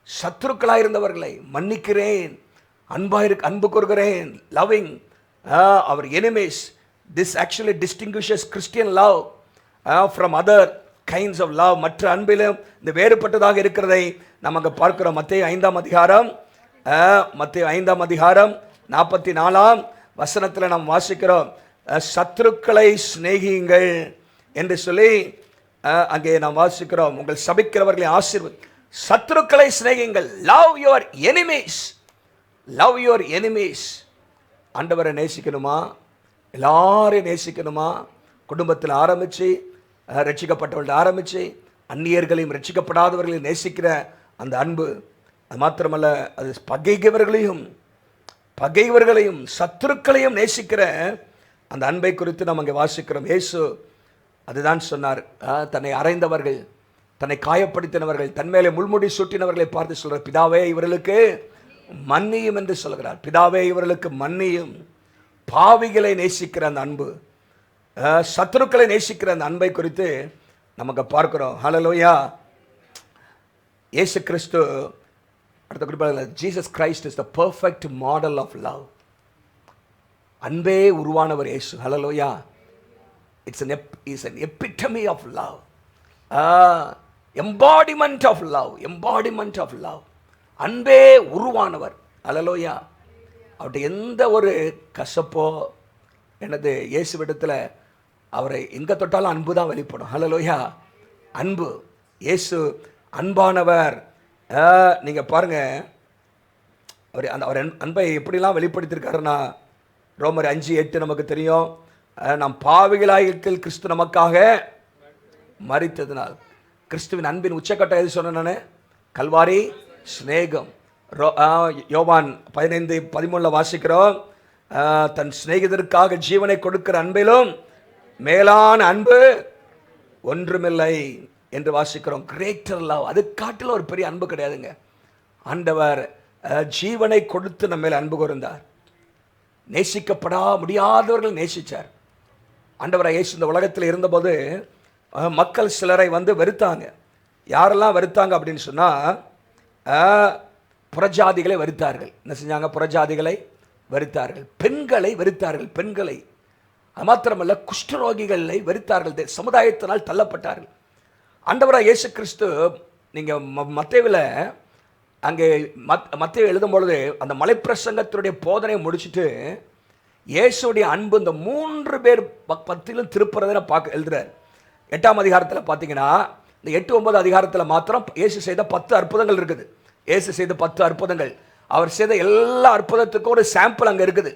சத்துருக்களாயிருந்தவர்களை மன்னிக்கிறேன், அன்பு கூறுகிறேன், loving their enemies. This actually distinguishes Christian love from other kinds of love. மற்ற அன்பிலும் இந்த வேறுபட்டதாக இருக்கிறதை நம்ம அங்கே பார்க்கிறோம். மத்தேயு 5ஆம் அதிகாரம் 44ஆம் வசனத்தில் நாம் வாசிக்கிறோம், சத்துருக்களை சிநேகியுங்கள் என்று சொல்லி அங்கே நாம் வாசிக்கிறோம். உங்கள் சபிக்கிறவர்களை ஆசீர்வதி, சத்துருக்களை சிநேகியுங்கள். Love your enemies, love your enemies. ஆண்டவரை நேசிக்கணுமா? எல்லாரையும் நேசிக்கணுமா? குடும்பத்தில் ஆரம்பித்து, ரட்சிக்கப்பட்டவர்கள் ஆரம்பித்து, அந்நியர்களையும் ரட்சிக்கப்படாதவர்களையும் நேசிக்கிற அந்த அன்பு, அது மாத்திரமல்ல, அது பகைவர்களையும் சத்துருக்களையும் நேசிக்கிற அந்த அன்பை குறித்து நாம் அங்கே வாசிக்கிறோம். இயேசு அதுதான் சொன்னார். தன்னை அறைந்தவர்கள், தன்னை காயப்படுத்தினவர்கள், தன்மேலே முள்முடி சூட்டினவர்களை பார்த்து சொல்கிறார், பிதாவே இவர்களுக்கு மன்னியும் என்று சொல்கிறார். பிதாவே இவர்களுக்கு மன்னியும். பாவிகளை நேசிக்கிற அந்த அன்பு, சத்துருக்களை நேசிக்கிற அந்த அன்பை குறித்து நமக்கு பார்க்கிறோம். ஹல்லேலூயா. இயேசு கிறிஸ்து, அடுத்த குறிப்பாக, Jesus Christ is the perfect model of love. அன்பே உருவானவர் இயேசு. ஹல்லேலூயா. It's an epitome of love, embodiment of love. அன்பே உருவானவர். ஹல்லேலூயா. அவருடைய எந்த ஒரு கசப்போ எனது இயேசுவிடத்தில் அவரை எங்கே தொட்டாலும் அன்பு தான் வெளிப்படும். ஹல்லேலூயா. அன்பு. இயேசு அன்பானவர். நீங்கள் பாருங்கள், அவர் அன்பை எப்படிலாம் வெளிப்படுத்தியிருக்காருன்னா, ரோமர் 5:8 நமக்கு தெரியும். நாம் பாவிகளாயிருக்கையில் கிறிஸ்து நமக்காக மரித்ததினால். கிறிஸ்துவின் அன்பின் உச்சக்கட்டம் எது சொன்னேன் நான்? கல்வாரி சிநேகம். யோவான் 15:13 வாசிக்கிறோம், தன் சிநேகிதருக்காக ஜீவனை கொடுக்கிற அன்பிலும் மேலான அன்பு ஒன்றுமில்லை என்று வாசிக்கிறோம். Greater love. அது காட்டில் ஒரு பெரிய அன்பு கிடையாதுங்க. ஆண்டவர் ஜீவனை கொடுத்து நம்ம மேல் அன்பு கூர்ந்தார். நேசிக்கப்படா முடியாதவர்கள் நேசித்தார். ஆண்டவராக இயேசு இந்த உலகத்தில் இருந்தபோது மக்கள் சிலரை வந்து வெறுத்தாங்க. யாரெல்லாம் வெறுத்தாங்க அப்படின்னு சொன்னால், புறஜாதிகளை வெறுத்தார்கள். என்ன செஞ்சாங்க? புறஜாதிகளை வெறுத்தார்கள். பெண்களை வெறுத்தார்கள். பெண்களை அது மாத்திரமல்ல, குஷ்டரோகிகளை வெறுத்தார்கள். சமுதாயத்தினால் தள்ளப்பட்டார்கள். ஆண்டவராக இயேசு கிறிஸ்து, நீங்கள் மத்தேயுவில் அங்கே மத்தேயு எழுதும் பொழுது அந்த மலைப்பிரசங்கத்தினுடைய போதனையை முடிச்சுட்டு இயேசுடைய அன்பு இந்த 3 பேர் பத்திலும் திருப்புறதை எழுதுறார். 8ஆம் அதிகாரத்தில் பார்த்தீங்கன்னா, இந்த 8-9 அதிகாரத்தில் மாத்திரம் இயேசு செய்த 10 அற்புதங்கள் இருக்குது. இயேசு செய்த 10 அற்புதங்கள், அவர் செய்த எல்லா அற்புதத்துக்கும் ஒரு சாம்பிள் அங்கே இருக்குது.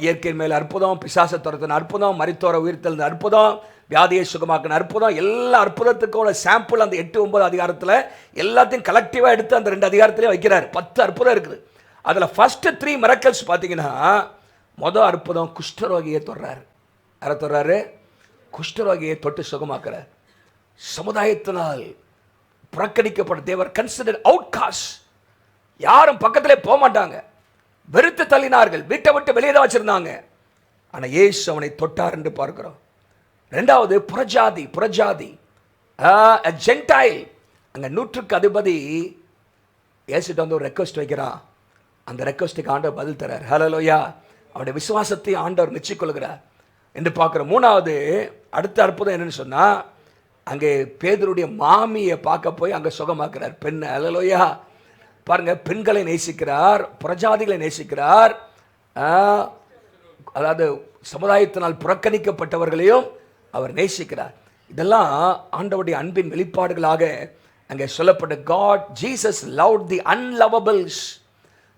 இயற்கையின் மேல் அற்புதம், பிசாசை துரத்தின அற்புதம், மரித்தோரை உயிர்த்தெழுந்த அற்புதம், வியாதியை சுகமாக்கின அற்புதம், எல்லா அற்புதத்துக்கும் ஒரு சாம்பிள் அந்த 8-9 அதிகாரத்தில் எல்லாத்தையும் கலெக்டிவாக எடுத்து அந்த 2 அதிகாரத்திலே வைக்கிறார். 10 அற்புதம் இருக்குது. அதில் ஃபர்ஸ்ட் 3 மிரக்கல்ஸ் பார்த்தீங்கன்னா, மொதல் அற்புதம் குஷ்டரோகியை தொடுறாரு. யாரை தொடுறாரு? குஷ்டரோகியை தொட்டு சுகமாக்குறார். சமுதாயத்தினால் புறக்கணிக்கப்பட்ட தேவர் கன்சிடர் அவுட்காஸ்ட். யாரும் பக்கத்திலே போக மாட்டாங்க, வெறுத்து தள்ளினார்கள், வீட்டை விட்டு வெளியே தான் வச்சிருந்தாங்க. ஆனால் இயேசு அவனை தொட்டார் என்று பார்க்கிறோம். 2வது புறஜாதி ஜென்டைல். அங்கே 100க்கு அதிபதி இயேசுட்ட வந்து ஒரு ரெக்வஸ்ட் வைக்கிறான். அந்த ரெக்வஸ்ட்டுக்கு ஆண்டவர் பதில் தரார். ஹல்லேலூயா. அவனுடைய விசுவாசத்தை ஆண்டவர் மெச்சிக்கொள்கிறார் என்று பார்க்குறோம். 3வது அடுத்த அற்புதம் என்னன்னு சொன்னால், அங்கே பேதுருடைய மாமியை பார்க்க போய் அங்கே சுகமாக்குறார் பெண். ஹல்லேலூயா. பாருங்க, பெண்களை நேசிக்கிறார், புறஜாதிகளை நேசிக்கிறார், அதாவது சமுதாயத்தினால் புறக்கணிக்கப்பட்டவர்களையும் அவர் நேசிக்கிறார். இதெல்லாம் ஆண்டவருடைய அன்பின் வெளிப்பாடுகளாக அங்கே சொல்லப்பட்ட God Jesus loved the unlovables.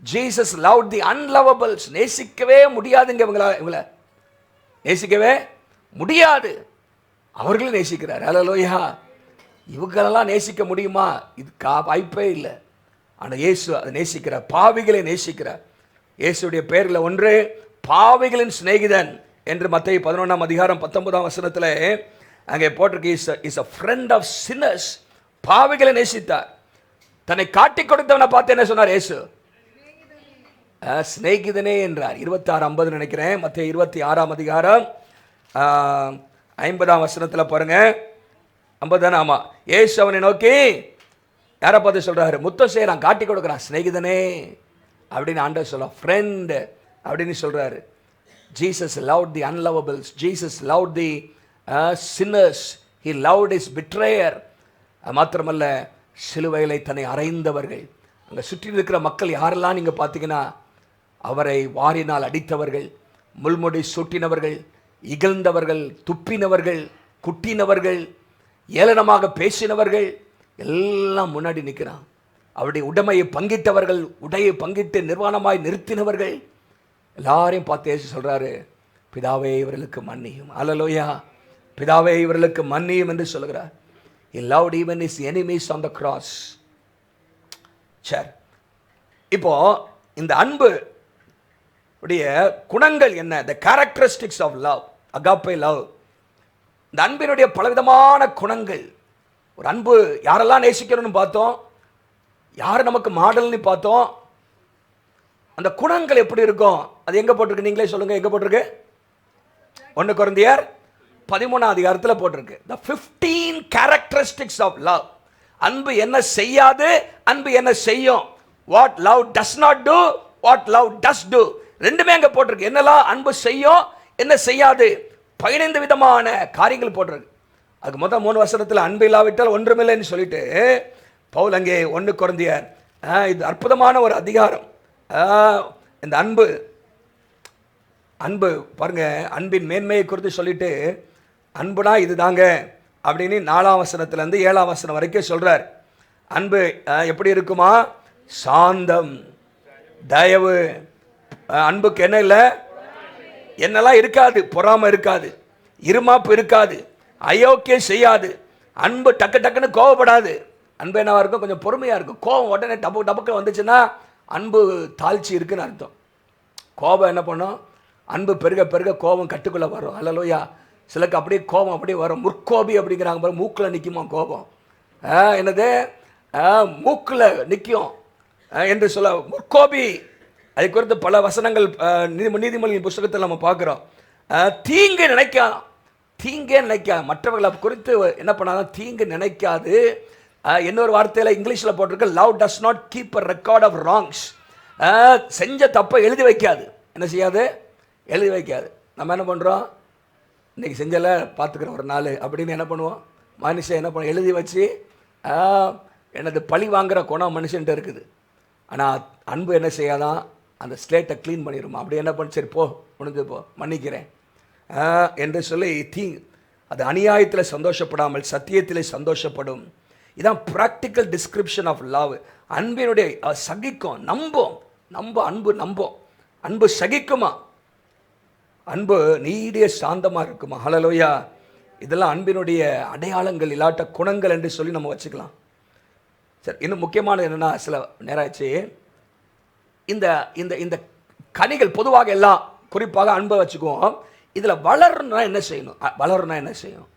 Jesus loved the அன்லவபிள்ஸ். நேசிக்கவே முடியாதுங்க இவங்களை நேசிக்கவே முடியாது. அவர்களும் நேசிக்கிறார். ஹல்லேலூயா. இவங்களெல்லாம் நேசிக்க முடியுமா? இது வாய்ப்பே இல்லை. ஆனால் இயேசு அதை நேசிக்கிறார். பாவிகளை நேசிக்கிறார். இயேசுடைய பெயரில் ஒன்று பாவிகளின் சிநேகிதன் என்று மத்தேயு 11ஆம் அதிகாரம் 19ஆம் வசனத்தில் அங்கே போட்டிருக்கு. Is a friend of sinners. பாவிகளை நேசித்தார். தன்னை காட்டி கொடுத்தவனை பார்த்து என்ன சொன்னார் இயேசு? சிநேகிதனே என்றார். 26:50 நினைக்கிறேன். மத்தேயு 26ஆம் அதிகாரம் 50ஆம் வசனத்தில் பாருங்க. 50 தானே? ஆமாம். இயேசு அவனை நோக்கி யாரை பார்த்து சொல்றாரு? முத்தம் செய்யறான், காட்டி கொடுக்குறான், சிநேகிதனே அப்படின்னு ஆண்டவர் சொல்ல, ஃப்ரெண்ட் அப்படின்னு சொல்றாரு. Jesus loved the unlovables, Jesus loved the sinners, he loved his betrayer. மாத்திரமல்ல, சிலுவைகளை தன்னை அறைந்தவர்கள், அங்கே சுற்றி இருக்கிற மக்கள் யாரெல்லாம் நீங்கள் பார்த்தீங்கன்னா, அவரை வாரினால் அடித்தவர்கள், முள்முடி சூட்டினவர்கள், இகழ்ந்தவர்கள், துப்பினவர்கள், குட்டினவர்கள், ஏளனமாக பேசினவர்கள் எல்லாம் முன்னாடி நிற்கிறான். அவருடைய உடைமையை பங்கிட்டவர்கள், உடையை பங்கிட்டு நிர்வாணமாய் நிறுத்தினவர்கள் எல்லாரையும் பார்த்து ஏசு சொல்றாரு, பிதாவே இவர்களுக்கு மன்னியும். அல்லேலூயா. பிதாவே இவர்களுக்கு மன்னியும் என்று சொல்கிறார். He loved even his enemies on the cross. சரி, இப்போ இந்த அன்பு உடைய குணங்கள் என்ன? The characteristics of love, agape love. இந்த அன்பினுடைய பலவிதமான குணங்கள். ஒரு அன்பு யாரெல்லாம் நேசிக்கணும்னு பார்த்தோம், யார் நமக்கு மாடல்னு பார்த்தோம். அந்த குணங்கள் எப்படி இருக்கும்? அது எங்க போட்டிருக்கு? நீங்களே சொல்லுங்க, எங்க போட்டிருக்கு? 1 கொரிந்தியர் 13 அதிகாரத்தில் போட்டிருக்கு. The 15 characteristics of love. அன்பு என்ன செய்யாது, அன்பு என்ன செய்யும். What love does not do, what love does do. ரெண்டுமே அங்க போட்டிருக்கு. என்னெல்லாம் அன்பு செய்யும், என்ன செய்யாது. 15 விதமான காரியங்கள் போட்டிருக்கு. அதுக்கு மொத்தம் 3 வசனத்தில் அன்பு இல்லாவிட்டால் ஒன்றுமில்லைன்னு சொல்லிட்டு பவுல் அங்கே 1 கொரிந்தியர், இது அற்புதமான ஒரு அதிகாரம். இந்த அன்பு அன்பு பாருங்க, அன்பின் மேன்மையை குறித்து சொல்லிட்டு அன்புனா இது தாங்க அப்படின்னு 4ஆம் வசனத்திலேருந்து 7ஆம் வசனம் வரைக்கும் சொல்றார். அன்பு எப்படி இருக்குமா? சாந்தம், தயவு. அன்புக்கு என்ன இல்லை? என்னெல்லாம் இருக்காது? பொறாமை இருக்காது, இருமாப்பு இருக்காது, அயோக்கியம் செய்யாது. அன்பு டக்கு டக்குன்னு கோவப்படாது. அன்பு என்னவா இருக்கும்? கொஞ்சம் பொறுமையாக இருக்கும். கோபம் உடனே டப்பு டப்புக்கு வந்துச்சுன்னா அன்பு தாழ்ச்சி இருக்குன்னு அர்த்தம். கோபம் என்ன பண்ணும்? அன்பு பெருக பெருக கோபம் கட்டுக்குள்ளே வரும். அல்லேலூயா. சிலருக்கு அப்படியே கோபம் அப்படியே வரும். முற்கோபி அப்படிங்கிறாங்க பாரு, மூக்கில் நிற்குமா கோபம். என்னது? மூக்கில் நிற்கும் என்று சொல்ல முற்கோபி. அதை குறித்து பல வசனங்கள் நீதிமொழியின் புஸ்தகத்தில் நம்ம பார்க்குறோம். தீங்கு நினைக்காது, தீங்கே நினைக்காது. மற்றவர்களை குறித்து என்ன பண்ணாலும் தீங்கு நினைக்காது. இன்னொரு வார்த்தையில் இங்கிலீஷில் போட்டிருக்கு, love does not keep a record of wrongs. செஞ்ச தப்பை எழுதி வைக்காது. என்ன செய்யாது? எழுதி வைக்காது. நம்ம என்ன பண்ணுறோம்? இன்றைக்கி செஞ்சல பார்த்துக்கிற ஒரு நாள் அப்படின்னு என்ன பண்ணுவோம்? மனுஷன் என்ன பண்ணுவோம்? எழுதி வச்சு எனது பழி வாங்குகிற குணம் மனுஷன்ட்டு இருக்குது. ஆனால் அன்பு என்ன செய்யாதான்? அந்த ஸ்லேட்டை க்ளீன் பண்ணிடுமா. அப்படி என்ன பண்ண, சரி போ, முடிஞ்சு போ, மன்னிக்கிறேன் என்று சொல்லி அது அநியாயத்தில் சந்தோஷப்படாமல் சத்தியத்தில் சந்தோஷப்படும். இதான் ப்ராக்டிக்கல் டிஸ்கிரிப்ஷன் ஆஃப் லவ். அன்பினுடைய சகிக்கும், நம்பும். அன்பு நம்பும். அன்பு சகிக்குமா? அன்பு நீடிய சாந்தமாக இருக்குமா? ஹல்லேலூயா. இதெல்லாம் அன்பினுடைய அடையாளங்கள், இல்லாட்ட குணங்கள் என்று சொல்லி நம்ம வச்சுக்கலாம். சரி, இன்னும் முக்கியமானது என்னென்னா, சில நேரம் ஆச்சு, இந்த இந்த இந்த கனிகள் பொதுவாக எல்லாம் குறிப்பாக அன்பை வச்சுக்குவோம். இதில் வளரணும்னா என்ன செய்யணும்? வளரணும்னா என்ன செய்யணும்?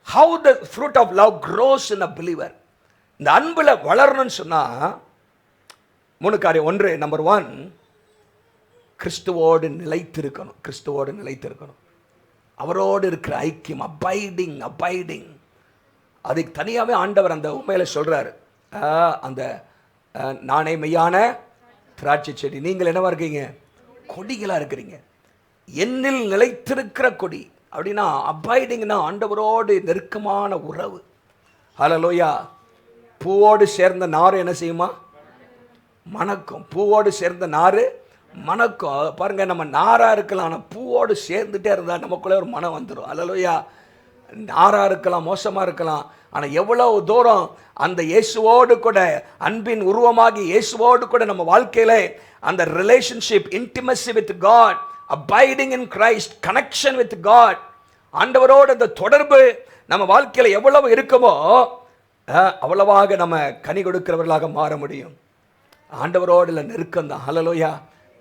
How the fruit of love grows in a believer. இந்த அன்பில் வளரணும்னு சொன்னால் 3 காரியம். 1, நம்பர் 1, கிறிஸ்துவோடு நிலைத்திருக்கணும். கிறிஸ்துவோடு நிலைத்திருக்கணும். அவரோடு இருக்கிற ஐக்கியம், அபைடிங். அதுக்கு தனியாகவே ஆண்டவர் அந்த உண்மையில் சொல்கிறாரு. அந்த நானே மெய்யான திராட்சை செடி, நீங்கள் என்னவா இருக்கீங்க? கொடிகளாக இருக்கிறீங்க. என்னில் நிலைத்திருக்கிற கொடி அப்படின்னா அபைடிங்னா ஆண்டவரோடு நெருக்கமான உறவு. ஹல்லேலூயா. பூவோடு சேர்ந்த நாறு என்ன செய்யுமா? மணக்கும். பூவோடு சேர்ந்த நாறு மணக்கும். பாருங்க, நம்ம நாராக இருக்கலாம், ஆனால் பூவோடு சேர்ந்துட்டே இருந்தால் நமக்குள்ளே ஒரு மனம் வந்துடும். ஹல்லேலூயா. நாராக இருக்கலாம், மோசமாக இருக்கலாம், ஆனால் எவ்வளவு தூரம் அந்த இயேசுவோடு கூட, அன்பின் உருவமாகி இயேசுவோடு கூட நம்ம வாழ்க்கையில் அந்த relationship, intimacy with God, abiding in Christ, connection with God, ஆண்டவரோடு அந்த தொடர்பு நம்ம வாழ்க்கையில் எவ்வளவு இருக்குமோ அவ்வளவாக நம்ம கனி கொடுக்கிறவர்களாக மாற முடியும். ஆண்டவரோடு இல்லை நெருக்கம் தான். ஹல்லேலூயா.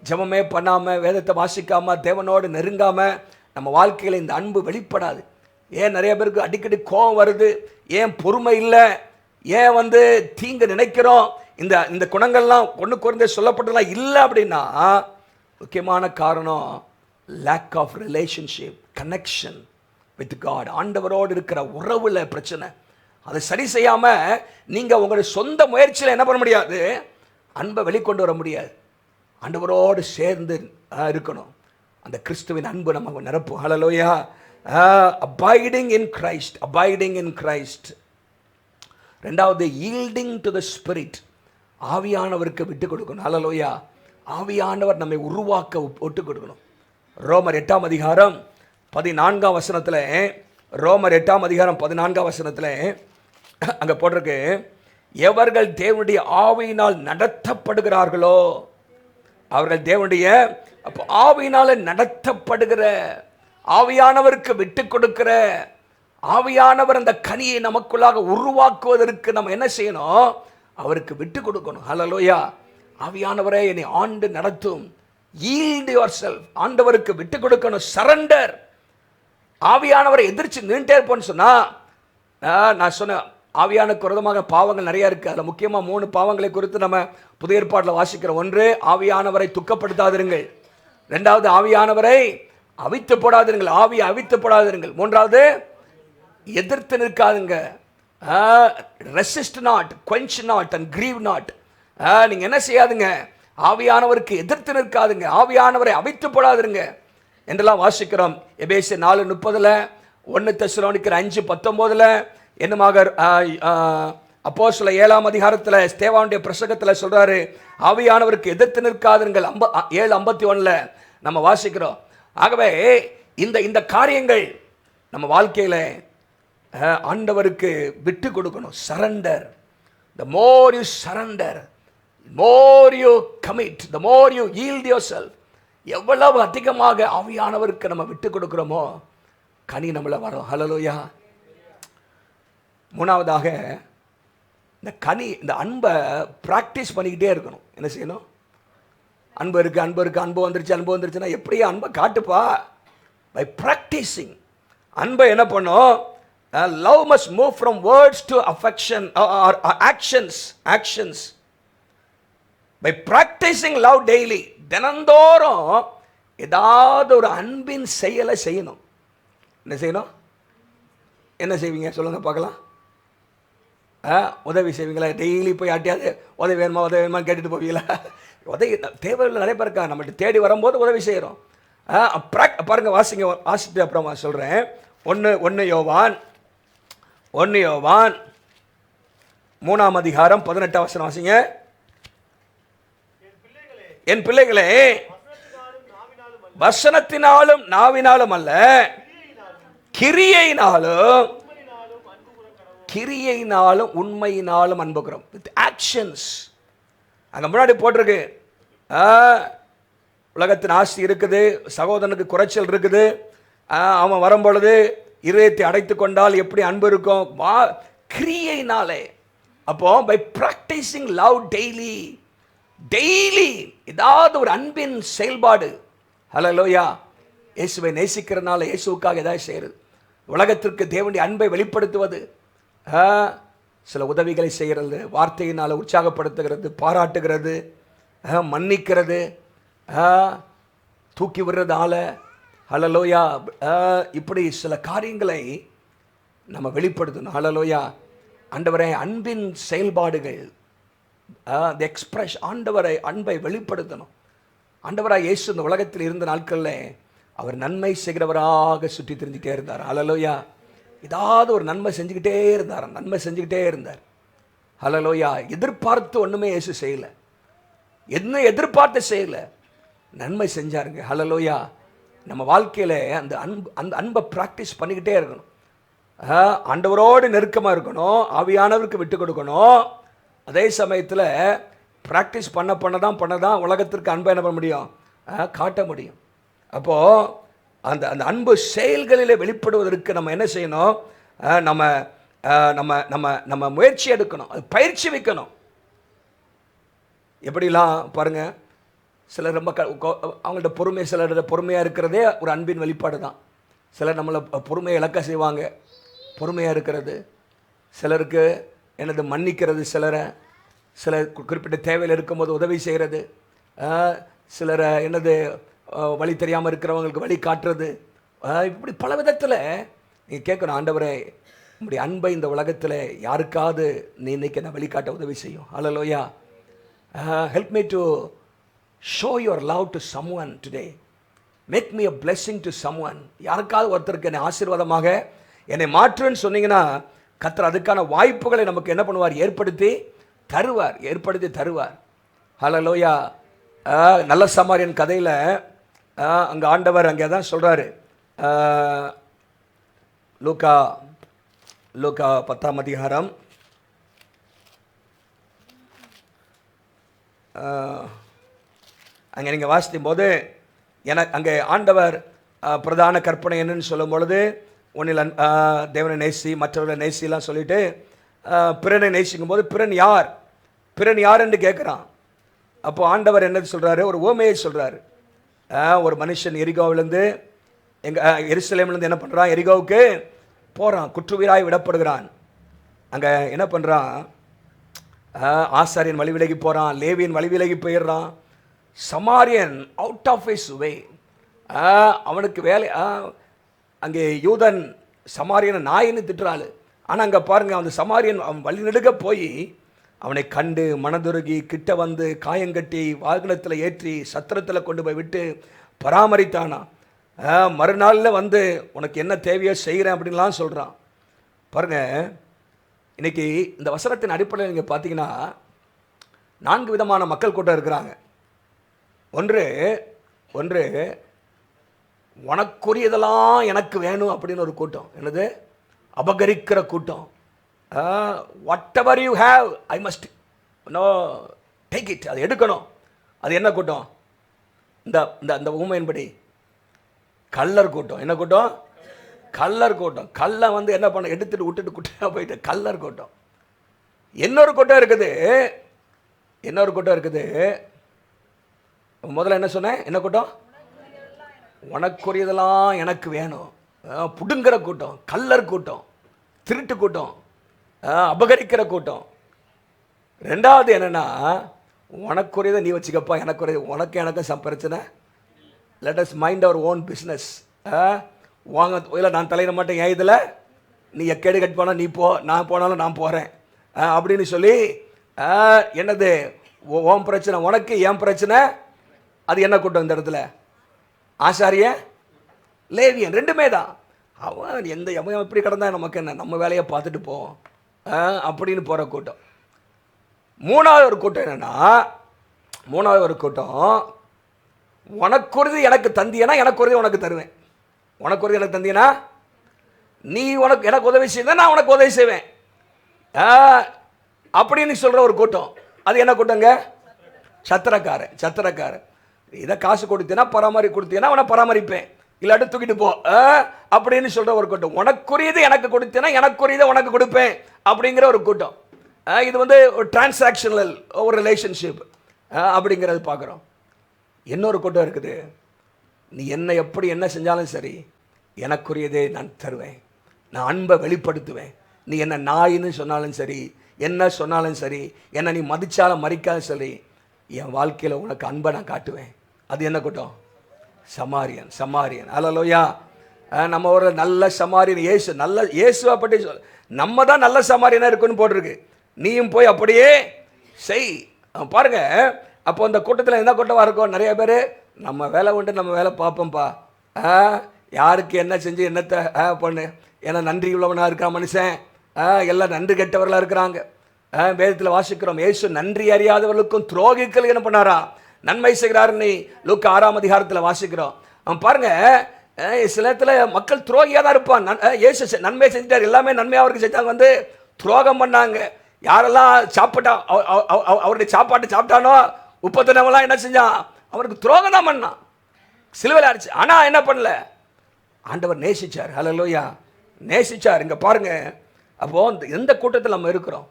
ஜெபமே பண்ணாமல், வேதத்தை வாசிக்காமல், தேவனோடு நெருங்காமல் நம்ம வாழ்க்கையில் இந்த அன்பு வெளிப்படாது. ஏன் நிறைய பேருக்கு அடிக்கடி கோபம் வருது? ஏன் பொறுமை இல்லை? ஏன் தீங்கு நினைக்கிறோம்? இந்த குணங்கள்லாம் ஒன்று குறைந்த சொல்லப்பட்டதெல்லாம் இல்லை அப்படின்னா முக்கியமான காரணம் lack of relationship, connection with God. ஆண்டவரோடு இருக்கிற உறவுல பிரச்சனை. அதை சரி செய்யாமல் நீங்கள் உங்களுடைய சொந்த முயற்சியில் என்ன பண்ண முடியாது, அன்பை வெளிக்கொண்டு வர முடியாது. ஆண்டவரோடு சேர்ந்து இருக்கணும். அந்த கிறிஸ்துவின் அன்பு நம்ம நிரப்பும். ஹல்லேலூயா. Abiding in Christ, abiding in Christ. ரெண்டாவது, ஈல்டிங் டு த ஸ்பிரிட், ஆவியானவருக்கு விட்டு கொடுக்கணும். ஹல்லேலூயா. ஆவியானவர் நம்மை உருவாக்க விட்டு கொடுக்கணும். ரோமர் 8ஆம் அதிகாரம் 14ஆம் வசனத்தில், ரோமர் 8ஆம் அதிகாரம் 14ஆம் வசனத்தில் அங்கே போட்டிருக்கு, எவர்கள் தேவனுடைய ஆவியினால் நடத்தப்படுகிறார்களோ அவர்கள் தேவனுடைய, அப்போ ஆவியினால நடத்தப்படுகிற, ஆவியானவருக்கு விட்டு கொடுக்கிற, ஆவியானவர் அந்த கனியை நமக்குள்ளாக உருவாக்குவதற்கு நம்ம என்ன செய்யணும், அவருக்கு விட்டு கொடுக்கணும். ஹல்லேலூயா. ஆவியானவரே என்னை ஆண்டு நடத்தும். ஈல்ட் யுவர்செல்ஃப், ஆண்டவருக்கு விட்டு கொடுக்கணும். சரண்டர். ஆவியானவரை எதிர்த்து நின்றுட்டே இருப்போன்னு சொன்னா, நான் சொன்ன ஆவியானுக்கு விரோதமாக பாவங்கள் நிறைய இருக்குது. அதில் முக்கியமாக 3 பாவங்களை குறித்து நம்ம புதிய ஏற்பாட்டில் வாசிக்கிறோம். ஒன்று, ஆவியானவரை துக்கப்படுத்தாதிருங்கள். 2வது, ஆவியானவரை அவித்து போடாதிருங்கள், ஆவியை அவித்து போடாதிருங்கள். 3வது, எதிர்த்து நிற்காதுங்க. Resist not, quench not and grieve not. நீங்கள் என்ன செய்யாதுங்க, ஆவியானவருக்கு எதிர்த்து நிற்காதுங்க, ஆவியானவரை அவித்து போடாதிருங்க என்றெல்லாம் வாசிக்கிறோம். எபேசியர் 4:30, 1 தெசலோனிக்கர் 5:19, என்னமாக அப்போஸ்தலர் 7ஆம் அதிகாரத்தில் ஸ்தேவானுடைய பிரசங்கத்தில் சொல்றாரு, ஆவியானவருக்கு எதிர்த்து நிற்காதுங்கள். 7:51 நம்ம வாசிக்கிறோம். ஆகவே இந்த காரியங்கள் நம்ம வாழ்க்கையில் ஆண்டவருக்கு விட்டு கொடுக்கணும். Surrender. The more you surrender, the more you commit, the more you yield yourself. எவ்வளவு அதிகமாக ஆவியானவருக்கு நம்ம விட்டு கொடுக்கிறோமோ கனி நம்மள வரும். ஹல்லேலூயா. 3வதாக, இந்த கனி, இந்த அன்பை ப்ராக்டிஸ் பண்ணிக்கிட்டே இருக்கணும். என்ன செய்யணும், அன்பு இருக்குது, அன்பு இருக்குது, அன்பு வந்துருச்சுன்னா எப்படியே அன்பை காட்டுப்பா. By practising. அன்பை என்ன பண்ணும், love must move from words to affection or actions. By practicing love daily, தினந்தோறும் ஏதாவது ஒரு அன்பின் செயலை செய்யணும். என்ன செய்யணும், என்ன செய்வீங்க சொல்லுங்க பார்க்கலாம். உதவி செய்வீங்களா? டெய்லி போய் ஆட்டியாவது உதவி வேணுமான்னு கேட்டுட்டு போவீங்களா? உதவி தேவையில்லை. நிறைய பேருக்கா நம்மகிட்ட தேடி வரும்போது உதவி செய்கிறோம். பாருங்க, வாசிட்டு அப்புறமா சொல்கிறேன். 1 யோவான் 3ஆம் அதிகாரம் 18ஆம் வசனம் வாசிங்க. என் பிள்ளைகளே, வசனத்தினாலும் நாவினாலும் அல்ல, கிரியையினாலும் உண்மையினாலும் அன்புகிறோம். With actions. அங்கே முன்னாடி போட்டிருக்கு, உலகத்தின் ஆஸ்தி இருக்குது, சகோதரனுக்கு குறைச்சல் இருக்குது, அவன் வரும்பொழுது இதயத்தை அடைத்து கொண்டால் எப்படி அன்பு இருக்கும், கிரியையினாலே. அப்போ பை ப்ராக்டிசிங் லவ் டெய்லி ஏதாவது ஒரு அன்பின் செயல்பாடு. ஹல்லேலூயா. இயேசுவை நேசிக்கிறனால இயேசுவுக்காக ஏதாவது செய்கிறது, உலகத்திற்கு தேவனுடைய அன்பை வெளிப்படுத்துவது, சில உதவிகளை செய்கிறது, வார்த்தையினால் உற்சாகப்படுத்துகிறது, பாராட்டுகிறது, மன்னிக்கிறது, தூக்கி விடுறதால, ஹல்லேலூயா, இப்படி சில காரியங்களை நம்ம வெளிப்படுத்தணும். ஹல்லேலூயா. ஆண்டவரை அன்பின் செயல்பாடுகள், ஆண்டவரை அன்பை வெளிப்படுத்தணும். ஆண்டவராக இயேசு இந்த உலகத்தில் இருந்த நாட்களில் அவர் நன்மை செய்கிறவராக சுற்றி தெரிஞ்சுக்கிட்டே இருந்தார். ஹல்லேலூயா. ஏதாவது ஒரு நன்மை செஞ்சுக்கிட்டே இருந்தார். ஹல்லேலூயா. எதிர்பார்த்து ஒன்றுமே இயேசு செய்யலை, என்ன எதிர்பார்த்து செய்யலை, நன்மை செஞ்சாருங்க. ஹல்லேலூயா. நம்ம வாழ்க்கையில் அந்த அன்பை ப்ராக்டிஸ் பண்ணிக்கிட்டே இருக்கணும். ஆண்டவரோடு நெருக்கமாக இருக்கணும், ஆவியானவருக்கு விட்டு கொடுக்கணும். அதே சமயத்தில் ப்ராக்டிஸ் பண்ண தான் உலகத்திற்கு அன்பை என்ன பண்ண முடியும், காட்ட முடியும். அப்போது அந்த அன்பு செயல்களிலே வெளிப்படுவதற்கு நம்ம என்ன செய்யணும், நம்ம முயற்சி எடுக்கணும், அது பயிற்சி வைக்கணும். எப்படிலாம் பாருங்கள், சிலர் ரொம்ப அவங்கள்ட்ட சிலர் பொறுமையாக இருக்கிறதே ஒரு அன்பின் வெளிப்பாடு தான். சிலர் நம்மளை பொறுமையை இழக்க செய்வாங்க. பொறுமையாக இருக்கிறது, சிலருக்கு என்னது மன்னிக்கிறது, சிலர் குறிப்பிட்ட தேவையில் இருக்கும்போது உதவி செய்கிறது, சிலரை என்னது வழி தெரியாமல் இருக்கிறவங்களுக்கு வழி காட்டுறது, இப்படி பல விதத்தில் நீங்கள் கேட்கணும். ஆண்டவரே, உங்களுடைய அன்பை இந்த உலகத்தில் யாருக்காவது நீ இன்னைக்கு என்ன வெளிக்காட்ட உதவி செய்யும். ஹல்லேலூயா. Help me to show your love to someone today. Make me a blessing to someone. யாருக்காவது ஒருத்தருக்கு என்னை ஆசீர்வாதமாக என்னை மாற்றுன்னு சொன்னீங்கன்னா கர்த்தர் அதுக்கான வாய்ப்புகளை நமக்கு என்ன பண்ணுவார்? ஏற்படுத்தி தருவார். ஹல்லேலூயா. நல்ல சமாரியன் கதையில் அங்கே ஆண்டவர் அங்கே தான் சொல்கிறாரு. லூக்கா 10ஆம் அதிகாரம் அங்கே நீங்கள் வாசிக்கும் போது அங்கே ஆண்டவர் பிரதான கற்பனை என்னன்னு சொல்லும் பொழுது ஒன்றில் தேவனை நேசி மற்றவர்களை நேசிலாம் சொல்லிட்டு பிறனை நேசிக்கும் போது பிறன் யார் என்று கேட்குறான். அப்போ ஆண்டவர் என்ன சொல்கிறாரு? ஒரு ஓமையை சொல்கிறாரு. ஒரு மனுஷன் எரிகோவிலேருந்து எருசலேம்லேருந்து என்ன பண்ணுறான்? எரிகோவுக்கு போகிறான். குற்றுயிராய் விடப்படுகிறான். அங்கே என்ன பண்ணுறான்? ஆசாரியன் வழி விலகி போகிறான். லேவியன் வழி விலகி போயிடுறான். சமாரியன் அவுட் ஆஃப் ஹிஸ் வே. அவனுக்கு வேலை அங்கே யூதன் சமாரியனை நாயின்னு திட்டுறாள். ஆனால் அங்கே பாருங்கள், அந்த சமாரியன் அவன் வழி நெடுக போய் அவனை கண்டு மனதுருகி கிட்ட வந்து காயங்கட்டி வாகனத்தில் ஏற்றி சத்திரத்தில் கொண்டு போய் விட்டு பராமரித்தானா. மறுநாளில் வந்து உனக்கு என்ன தேவையோ செய்கிறேன் அப்படின்லாம் சொல்கிறான். பாருங்கள், இன்றைக்கி இந்த வசனத்தின் அடிப்படையில் நீங்கள் பார்த்தீங்கன்னா 4 விதமான மக்கள் கூட்டம் இருக்கிறாங்க. ஒன்று உனக்குரியதெல்லாம் எனக்கு வேணும் அப்படின்னு ஒரு கூட்டம். என்னது? அபகரிக்கிற கூட்டம். What ever you have I must know take it. அது எடுக்கணும். அது என்ன கூட்டம்? இந்த ஊமையின்படி கள்ளர் கூட்டம். என்ன கூட்டம்? கள்ளர் கூட்டம். கல்லை வந்து என்ன பண்ண எடுத்துட்டு விட்டுட்டு குட்டியாக போயிட்டு கள்ளர் கூட்டம். இன்னொரு கூட்டம் இருக்குது. முதல்ல என்ன சொன்னேன்? என்ன கூட்டம்? உனக்குரியதெல்லாம் எனக்கு வேணும். புடுங்கிற கூட்டம், கள்ளர் கூட்டம், திருட்டு கூட்டம், அபகரிக்கிற கூட்டம். ரெண்டாவது என்னன்னா, உனக்குரியதை நீ வச்சுக்கப்பா, எனக்கும் பிரச்சனை. Let us mind our own business. வாங்க இல்லை, நான் தலையிட மாட்டேன். ஏன் இதில் நீ எக்கேடு கட் போனால் நீ போ, நான் போனாலும் நான் போகிறேன் அப்படின்னு சொல்லி என்னது ஓன் பிரச்சனை உனக்கு, ஏன் பிரச்சனை. அது என்ன கூட்டம் இந்த இடத்துல? ஆசாரிய லேவியன் ரெண்டுமே தான். அவன் எவன் எப்படி கிடந்தா நமக்கு என்ன, நம்ம வேலையை பார்த்துட்டு போவோம் அப்படின்னு போகிற கூட்டம். மூணாவது ஒரு கூட்டம் என்னென்னா, உனக்குறது எனக்கு தந்தியனா எனக்குறது உனக்கு தருவேன். உனக்குறது எனக்கு தந்தியனா நீ எனக்கு உதவி செய்ய, நான் உனக்கு உதவி செய்வேன் அப்படின்னு சொல்கிற ஒரு கூட்டம். அது என்ன கூட்டங்க? சத்திரக்காரன். இதை காசு கொடுத்தேன்னா கொடுத்தீங்கன்னா அவனை பராமரிப்பேன், இல்லாட்டி தூக்கிட்டு போ அப்படின்னு சொல்கிற ஒரு கூட்டம். உனக்குரியது எனக்கு கொடுத்தேன்னா எனக்குரியதை உனக்கு கொடுப்பேன் அப்படிங்கிற ஒரு கூட்டம். இது வந்து ஒரு டிரான்சாக்ஷனல் ஒரு ரிலேஷன்ஷிப் அப்படிங்கிறது பார்க்குறோம். இன்னொரு கூட்டம் இருக்குது. நீ எப்படி என்ன செஞ்சாலும் சரி, எனக்குரியதே நான் தருவேன், நான் அன்பை வெளிப்படுத்துவேன். நீ என்ன நாயின்னு சொன்னாலும் சரி, என்ன சொன்னாலும் சரி, என்னை நீ மதிச்சாலும் மறிக்காலும் சரி, என் வாழ்க்கையில் உனக்கு அன்பை நான் காட்டுவேன். அது என்ன கூட்டம்? சமாரியன். அல்லேலூயா. நம்ம ஒரு நல்ல சமாரியன் இயேசுவை பற்றி நம்ம தான் நல்ல சமாரியனாக இருக்குன்னு போட்டிருக்கு. நீயும் போய் அப்படியே செய். பாருங்க, அப்போ அந்த கூட்டத்தில் என்ன கூட்டமாக இருக்கும்? நிறைய பேர் நம்ம வேலை உண்டு, நம்ம வேலை பார்ப்போம்ப்பா, யாருக்கு என்ன செஞ்சு என்னத்தை பண்ணு, ஏன்னா நன்றி உள்ளவனாக இருக்கிற மனுஷன், எல்லாம் நன்றி கெட்டவர்களாக இருக்கிறாங்க. வேதத்தில் வாசிக்கிறோம், இயேசு நன்றி அறியாதவர்களுக்கும் துரோகிகள் என்ன பண்ணாரா நன்மை செய்கிறாருன்னு லூக்கா 6ஆம் அதிகாரத்தில் வாசிக்கிறோம். பாருங்க, சில நேரத்தில் மக்கள் துரோகியாக தான் இருப்பான். இயேசு நன்மை செஞ்சிட்டார், எல்லாமே நன்மையாக அவருக்கு செஞ்சாங்க, வந்து துரோகம் பண்ணாங்க. யாரெல்லாம் அவருடைய சாப்பாட்டு சாப்பிட்டானோ உப்பத்தினவெல்லாம் என்ன செஞ்சான்? அவருக்கு துரோகம் தான் பண்ணான், சிலுவையில் அடிச்சு. ஆனால் என்ன பண்ணல? ஆண்டவர் நேசிச்சார். ஹல்லேலூயா, நேசிச்சார். இங்கே பாருங்க, அப்போ எந்த கூட்டத்தில் நம்ம இருக்கிறோம்?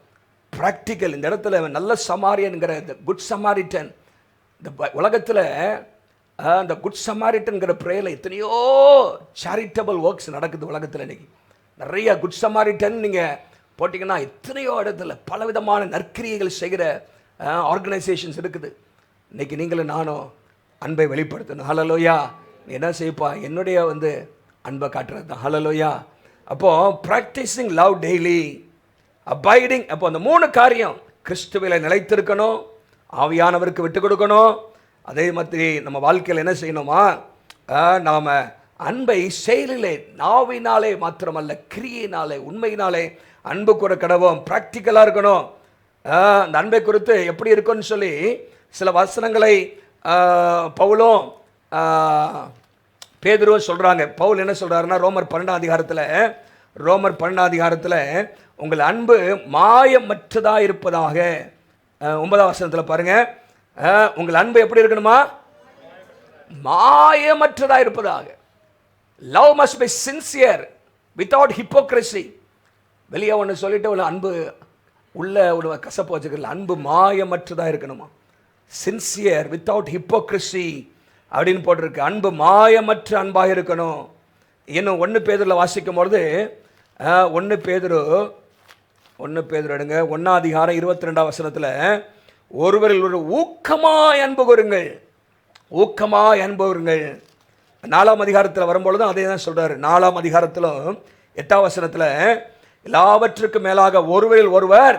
ப்ராக்டிக்கல். இந்த இடத்துல நல்ல சமாரியன்கிற குட் சமாரிட்டன், இந்த உலகத்தில் அந்த குட் சமாரிட்டன்கிற ப்ரேயரில் எத்தனையோ சேரிட்டபிள் ஒர்க்ஸ் நடக்குது உலகத்தில். இன்றைக்கி நிறைய குட் சமாரிட்டன் நீங்கள் போட்டிங்கன்னா எத்தனையோ இடத்துல பலவிதமான நற்கிரியைகள் செய்கிற ஆர்கனைசேஷன்ஸ் இருக்குது. இன்றைக்கி நீங்களும் நானும் அன்பை வெளிப்படுத்தணும். ஹல்லேலூயா. நீ என்ன செய்ப்பா? என்னுடைய வந்து அன்பை காட்டுறது தான். ஹல்லேலூயா. அப்போ ப்ராக்டிசிங் லவ் டெய்லி, அபைடிங். அப்போ அந்த 3 காரியம், கிறிஸ்துவில நிலைத்திருக்கணும், ஆவியானவருக்கு விட்டு கொடுக்கணும், அதே மாதிரி நம்ம வாழ்க்கையில் என்ன செய்யணுமா, நாம் அன்பை செயலிலே, நாவினாலே மாத்திரமல்ல கிரியினாலே, உண்மையினாலே அன்பு கூற கடவோம். ப்ராக்டிக்கலாக இருக்கணும். அந்த அன்பை குறித்து எப்படி இருக்குன்னு சொல்லி சில வசனங்களை பவுலும் பேதுருவும் சொல்கிறாங்க. பவுல் என்ன சொல்கிறாருன்னா, ரோமர் 12 அதிகாரத்தில் உங்கள் அன்பு மாயமற்றதாக இருப்பதாக. 9ஆம் வசனத்தில் பாருங்கள், உங்கள் அன்பு எப்படி இருக்கணுமா, மாயமற்றதாக இருப்பதாக. Love must be sincere without hypocrisy. வெளியே ஒன்று சொல்லிட்டு ஒரு அன்பு உள்ள ஒரு கசப்பு வச்சுக்கல. அன்பு மாயமற்றதாக இருக்கணுமா, சின்சியர் வித்தவுட் ஹிப்போக்ரஸி அப்படின்னு போட்டிருக்கு. அன்பு மாயமற்ற அன்பாக இருக்கணும். இன்னும் 1 பேதுருல வாசிக்கும் பொழுது 1 பேதுரு எடுங்க, 1ஆம் அதிகாரம் 22ஆம் வசனத்தில், ஒருவரில் ஒரு ஊக்கமாய் அன்பு கூறுங்கள், ஊக்கமாய் அன்பு கூறுங்கள். 4ஆம் அதிகாரத்தில் வரும்பொழுது அதே தான் சொல்றாரு. 4ஆம் அதிகாரத்திலும் 8ஆம் வசனத்தில், எல்லாவற்றுக்கும் மேலாக ஒருவரில் ஒருவர்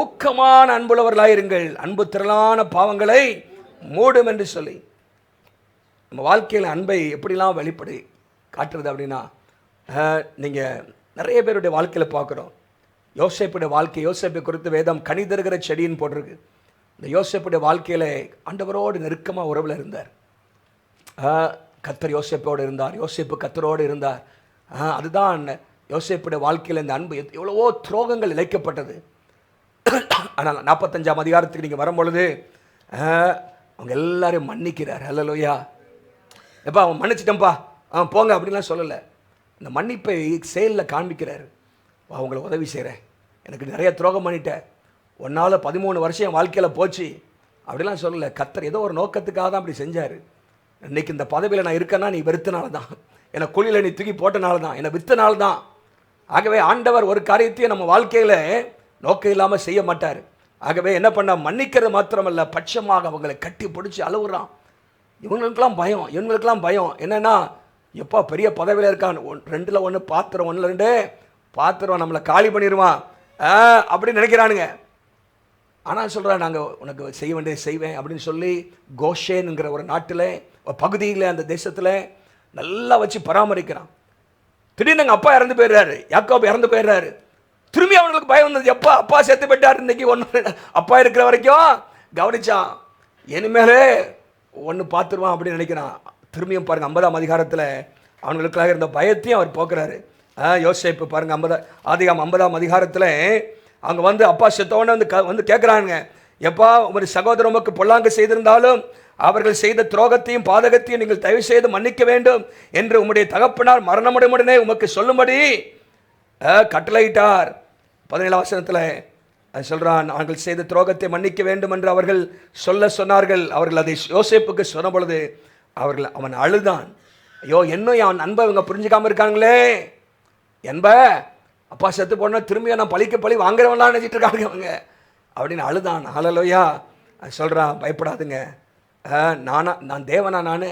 ஊக்கமான அன்புள்ளவர்களாயிருங்கள், அன்பு திரளான பாவங்களை மூடும் என்று சொல்லி. நம்ம வாழ்க்கையில் அன்பை எப்படிலாம் வெளிப்படி காட்டுறது அப்படின்னா, நீங்கள் நிறைய பேருடைய வாழ்க்கையில் பார்க்குறோம். யோசேப்புடைய வாழ்க்கை, யோசேப்பை குறித்து வேதம் கனிதருகிற செடின்னு போட்டிருக்கு. இந்த யோசேப்புடைய வாழ்க்கையில் ஆண்டவரோடு நெருக்கமாக உறவில் இருந்தார். கர்த்தர் யோசேப்போடு இருந்தார், யோசேப்பு கர்த்தரோடு இருந்தார். அதுதான் யோசேப்புடைய வாழ்க்கையில் இந்த அன்பு. எவ்வளவோ துரோகங்கள் இழைக்கப்பட்டது. ஆனால் 45ஆம் அதிகாரத்துக்கு நீங்கள் வரும்பொழுது அவங்க எல்லாரையும் மன்னிக்கிறார். அல்லேலூயா. எப்பா அவன் மன்னிச்சிட்டம்பா, போங்க அப்படின்லாம் சொல்லலை. இந்த மன்னிப்பை செயலில் காண்பிக்கிறார். அவங்கள உதவி செய்கிறேன், எனக்கு நிறைய துரோகம் பண்ணிட்டேன், ஒன்றால் 13 வருஷம் என் வாழ்க்கையில் போச்சு அப்படிலாம் சொல்லலை. கர்த்தர் ஏதோ ஒரு நோக்கத்துக்காக தான் அப்படி செஞ்சார். இன்றைக்கி இந்த பதவியில் நான் இருக்கேன்னா நீ வெறுத்தனால தான், என்னை குழியில் நீ தூக்கி போட்டனால தான், என்னை விற்றனால தான். ஆகவே ஆண்டவர் ஒரு காரியத்தையும் நம்ம வாழ்க்கையில் நோக்கம் இல்லாமல் செய்ய மாட்டார். ஆகவே என்ன பண்ண, மன்னிக்கிறது மாத்திரமல்ல, பட்சமாக அவங்களை கட்டி பிடிச்சி அழுகுறான். இவங்களுக்கெல்லாம் பயம் என்னென்னா, எப்போ பெரிய பதவியில் இருக்கான், 2ல் 1 பாத்திரம், 1ல் 2 பாத்திரம் நம்மளை காலி பண்ணிடுவான் அப்படின்னு நினைக்கிறானுங்க. ஆனால் சொல்கிறேன், நாங்கள் உனக்கு செய்ய வேண்டியது செய்வேன் அப்படின்னு சொல்லி கோஷேனுங்கிற ஒரு நாட்டில், ஒரு பகுதியில், அந்த தேசத்தில் நல்லா வச்சு பராமரிக்கிறான். திடீர்னு எங்கள் அப்பா இறந்து போயிடுறாரு, யாக்கோபு இறந்து போயிடுறாரு. திரும்பி அவனுக்கு பயம் வந்தது. எப்போ அப்பா செத்து போயிட்டார், இன்னைக்கு ஒன்று அப்பா இருக்கிற வரைக்கும் கவனிச்சான், இனிமேலே ஒன்று பார்த்துருவான் அப்படின்னு நினைக்கிறான். திரும்பியும் பாருங்கள் 50ஆம் அதிகாரத்தில் அவங்களுக்காக இருந்த பயத்தையும் அவர் போக்குறாரு. யோசேப்பு பாருங்கள், ஆதியாகமம் 50ஆம் அதிகாரத்தில் அவங்க வந்து அப்பா செத்தவொடனே வந்து கேட்குறாங்க, எப்பா ஒரு சகோதரன் உமக்கு பொல்லாங்கு செய்திருந்தாலும் அவர்கள் செய்த துரோகத்தையும் பாதகத்தையும் நீங்கள் தயவு செய்து மன்னிக்க வேண்டும் என்று உம்முடைய தகப்பனார் மரணமுடனே உமக்கு சொல்லும்படி கட்டளையிட்டார். 17ஆம் வசனத்தில் சொல்கிறான், நாங்கள் செய்த துரோகத்தை மன்னிக்க வேண்டும் என்று அவர்கள் சொன்னார்கள். அவர்கள் அதை யோசேப்புக்கு சொன்ன பொழுது அவன் அழுதான். ஐயோ, இன்னும் என் அன்பை இவங்க புரிஞ்சுக்காமல் இருக்காங்களே, என்ப அப்பா செத்து போனா திரும்பியா நான் பழி வாங்குறவன்லாம் நினைச்சிட்டு இருக்காங்க அவங்க அப்படின்னு அழுதான். ஹல்லேலூயா. சொல்கிறான், பயப்படாதுங்க, நான் தேவனா, நான்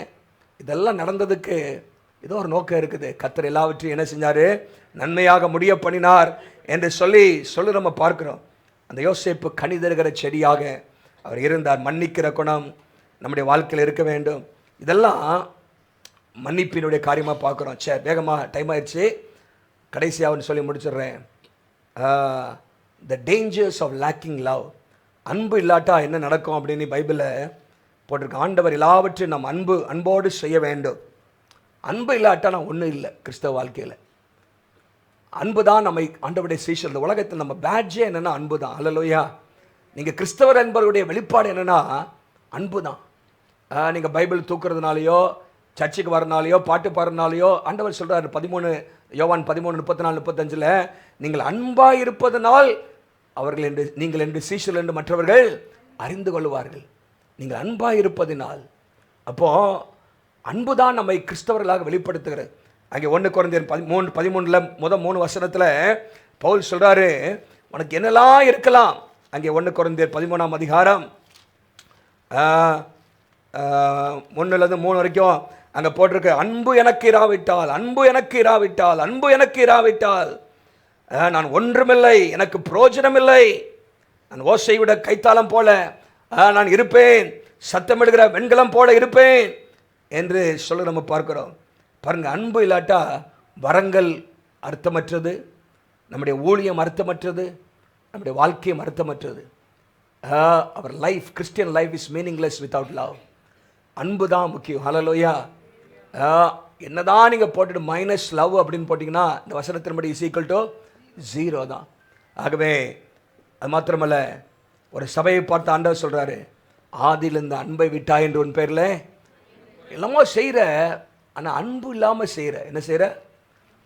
இதெல்லாம் நடந்ததுக்கு ஏதோ ஒரு நோக்கம் இருக்குது. கர்த்தர் எல்லாவற்றையும் என்ன செஞ்சார், நன்மையாக முடிய பண்ணினார் என்று சொல்லி நம்ம பார்க்குறோம். அந்த யோசேப்பு கனி தருகிற செடியாக அவர் இருந்தார். மன்னிக்கிற குணம் நம்முடைய வாழ்க்கையில் இருக்க வேண்டும். இதெல்லாம் மன்னிப்பினுடைய காரியமாக பார்க்குறோம். சரி, வேகமாக டைம் ஆயிடுச்சு, கடைசியாகனு சொல்லி முடிச்சிடுறேன். த டேஞ்சர்ஸ் ஆஃப் லேக்கிங் லவ். அன்பு இல்லாட்டா என்ன நடக்கும் அப்படின்னு பைபிளில் போட்டிருக்க. ஆண்டவர் எல்லாவற்றையும் நாம் அன்போடு செய்ய வேண்டும். அன்பு இல்லாட்டா நான் ஒன்றும் இல்லை கிறிஸ்தவ வாழ்க்கையில். அன்பு தான் நம்மை ஆண்டவருடைய சீஷர். இந்த உலகத்தில் நம்ம பேட்ஜே என்னென்னா அன்பு தான். அல்லேலூயா. நீங்கள் கிறிஸ்தவர் என்பவருடைய வெளிப்பாடு என்னென்னா அன்பு தான். நீங்கள் பைபிள் தூக்குறதுனாலையோ, சர்ச்சுக்கு வரனாலையோ, பாட்டு பாடுறதுனாலையோ, ஆண்டவர் சொல்கிறார் யோவான் 13:34-35 நீங்கள் அன்பாக இருப்பதனால் நீங்கள் என்று சீஷர்கள் என்று மற்றவர்கள் அறிந்து கொள்வார்கள். நீங்கள் அன்பாக இருப்பதினால். அப்போது அன்பு தான் நம்மை கிறிஸ்தவர்களாக வெளிப்படுத்துகிறது. அங்கே 1 கொரிந்தியர் 13 முதல் 3 வசனத்தில் பவுல் சொல்கிறாரு, உனக்கு என்னெல்லாம் இருக்கலாம். அங்கே 1 கொரிந்தியர் 13ஆம் அதிகாரம் 1-3 வரைக்கும் அங்க போட்டிருக்க, அன்பு எனக்கு இராவிட்டால், அன்பு எனக்கு இராவிட்டால், அன்பு எனக்கு இராவிட்டால் நான் ஒன்றுமில்லை, எனக்கு பிரயோஜனமில்லை. நான் ஓசை விட கைத்தாளம் போல நான் இருப்பேன், சத்தமிடுகிற வெண்கலம் போல இருப்பேன் என்று சொல்ல நம்ம பார்க்கிறோம். பாருங்க, அன்பு இல்லாட்டா வரங்கள் அர்த்தமற்றது, நம்முடைய ஊழியம் அர்த்தமற்றது, நம்முடைய வாழ்க்கையும் அர்த்தமற்றது. Our life, Christian life is meaningless without love. அன்பு தான் முக்கியம். ஹல்லேலூயா. என்னதான் நீங்கள் போட்டுட்டு மைனஸ் லவ் அப்படின்னு போட்டிங்கன்னா இந்த வசனத்தின்படி இஸ் ஈக்குவல் டு 0 தான். ஆகவே அது மாத்திரமல்ல, ஒரு சபையை பார்த்து ஆண்டவர் சொல்கிறாரு, ஆதியில் இந்த அன்பை விட்டா என்று உன் பேரில் எல்லாமோ செய்கிற, ஆனால் அன்பு இல்லாமல் செய்கிற. என்ன செய்கிற?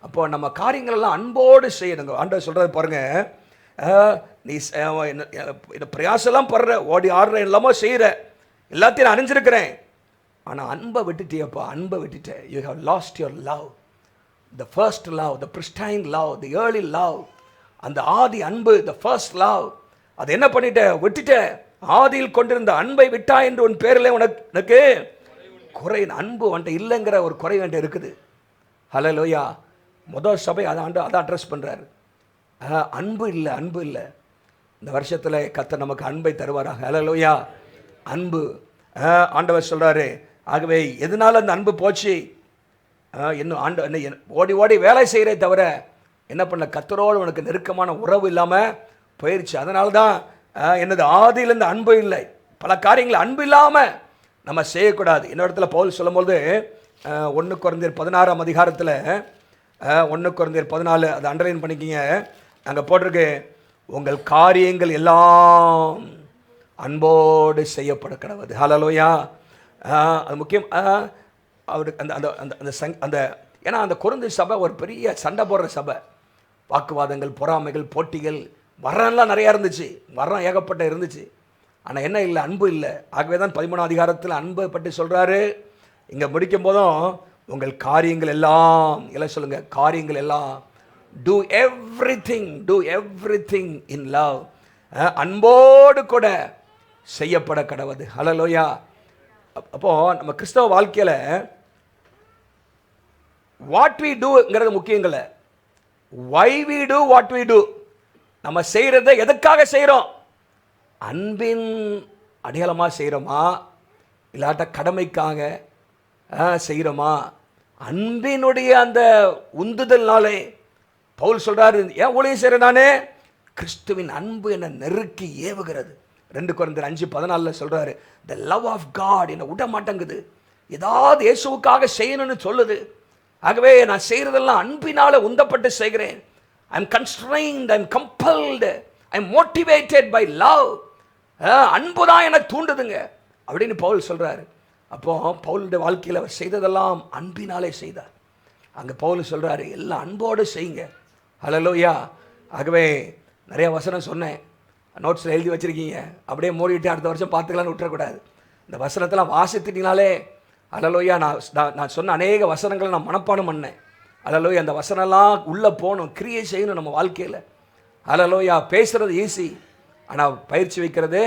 அப்போ நம்ம காரியங்களெல்லாம் அன்போடு செய்யணுங்க. ஆண்டவர் சொல்கிறது பாருங்க, நீ பிரயாசெல்லாம் படுற, ஓடி ஆடுற, எல்லாமோ செய்கிற, எல்லாத்தையும் நான் அறிஞ்சிருக்கிறேன், ஆனால் அன்பை விட்டுட்டியப்பா, அன்பை விட்டுட்ட. You have lost your love, the first love, the pristine love, the early love, அந்த ஆதி அன்பு, த ஃபர்ஸ்ட் லவ், அது என்ன பண்ணிட்ட? விட்டுட்ட. ஆதியில் கொண்டிருந்த அன்பை விட்டா என்று உன் பேரில் உனக்கு குறை, அன்பு வந்துட்டு இல்லைங்கிற ஒரு குறை வந்துட்டு இருக்குது. ஹல்லேலூயா. முதல் சபை அதை அட்ரஸ் பண்ணுறாரு. அன்பு இல்லை, அன்பு இல்லை. இந்த வருஷத்தில் கர்த்தர் நமக்கு அன்பை தருவாராக. ஹல்லேலூயா. அன்பு, ஆண்டவர் சொல்கிறாரு. ஆகவே எதனால அந்த அன்பு போச்சு? இன்னும் ஓடி ஓடி வேலை செய்கிறே தவிர என்ன பண்ண, கர்த்தரோடு உனக்கு நெருக்கமான உறவு இல்லாமல் போயிடுச்சு. அதனால தான் என்னது, ஆதியிலேருந்து அன்பு இல்லை. பல காரியங்கள் அன்பு இல்லாமல் நம்ம செய்யக்கூடாது. இன்னொரு இடத்துல பவுல் சொல்லும்போது 1 கொரிந்தியர் 16ஆம் அதிகாரத்தில் 1 கொரிந்தியர் 14 அதை அண்டர்லைன் பண்ணிக்கிங்க. அங்கே போட்டிருக்கு, உங்கள் காரியங்கள் எல்லாம் அன்போடு செய்யப்பட கடவுது. ஹல்லேலூயா. அது முக்கியம். அவருக்கு அந்த அந்த அந்த அந்த ஏன்னா அந்த கொரிந்து சபை ஒரு பெரிய சண்டை போடுற சபை. வாக்குவாதங்கள், பொறாமைகள், போட்டிகள், வரம் நிறையா இருந்துச்சு, வரம் ஏகப்பட்ட இருந்துச்சு. ஆனால் என்ன இல்லை, அன்பு இல்லை. ஆகவே தான் 13ஆம் அதிகாரத்தில் அன்பை பற்றி சொல்கிறாரு. இங்கே முடிக்கும் போதும் உங்கள் காரியங்கள் எல்லாம், எல்லாம் சொல்லுங்க, காரியங்கள் எல்லாம், டூ எவ்ரிதிங் இன் லவ், அன்போடு கூட செய்யப்பட கடவுது. ஹல்லேலூயா. அப்போ நம்ம கிறிஸ்தவ வாழ்க்கையில் வாட் வி டூங்கிறது முக்கியங்கள, why we do what we do. நம்ம செய்கிறத எதுக்காக செய்கிறோம்? அன்பின் அடையாளமாக செய்கிறோமா, இல்லாட்ட கடமைக்காக செய்கிறோமா? அன்பினுடைய அந்த உந்துதல்னாலே பவுல் சொல்கிறாரு, ஏன் ஊழியம் செய்கிறேன் நானே? கிறிஸ்துவின் அன்பு என்னை நெருக்கி ஏவுகிறது. 2 கொரிந்தியர் 5:14 சொல்கிறாரு, த லவ் ஆஃப் காட் என்னை விட மாட்டேங்குது, ஏதாவது இயேசுவுக்காக செய்யணும்னு சொல்லுது. ஆகவே நான் செய்கிறதெல்லாம் அன்பினால் உந்தப்பட்டு செய்கிறேன். I am constrained, I am compelled, I am motivated by love. அன்பு தான் எனக்கு தூண்டுதுங்க அப்படின்னு பவுல் சொல்கிறாரு. அப்போ பவுலுடைய வாழ்க்கையில் அவர் செய்ததெல்லாம் அன்பினாலே செய்தார். அங்கே பவுல் சொல்கிறாரு, எல்லாம் அன்போடு செய்யுங்க. ஹல்லேலூயா. ஆகவே நிறைய வசனம் சொன்னேன், நோட்ஸில் எழுதி வச்சுருக்கீங்க, அப்படியே மூடிட்டு அடுத்த வருஷம் பார்த்துக்கலான்னு விட்டுறக்கூடாது. இந்த வசனத்தெல்லாம் வாசித்துட்டினாலே, ஹல்லேலூயா, நான் சொன்ன அநேக வசனங்களை நான் மனப்பாடம் பண்ணேன். ஹல்லேலூயா. அந்த வசனம்லாம் உள்ளே போகணும், கிரியை செய்யணும் நம்ம வாழ்க்கையில். ஹல்லேலூயா. பேசுகிறது ஈஸி, ஆனால் பயிற்சி வைக்கிறது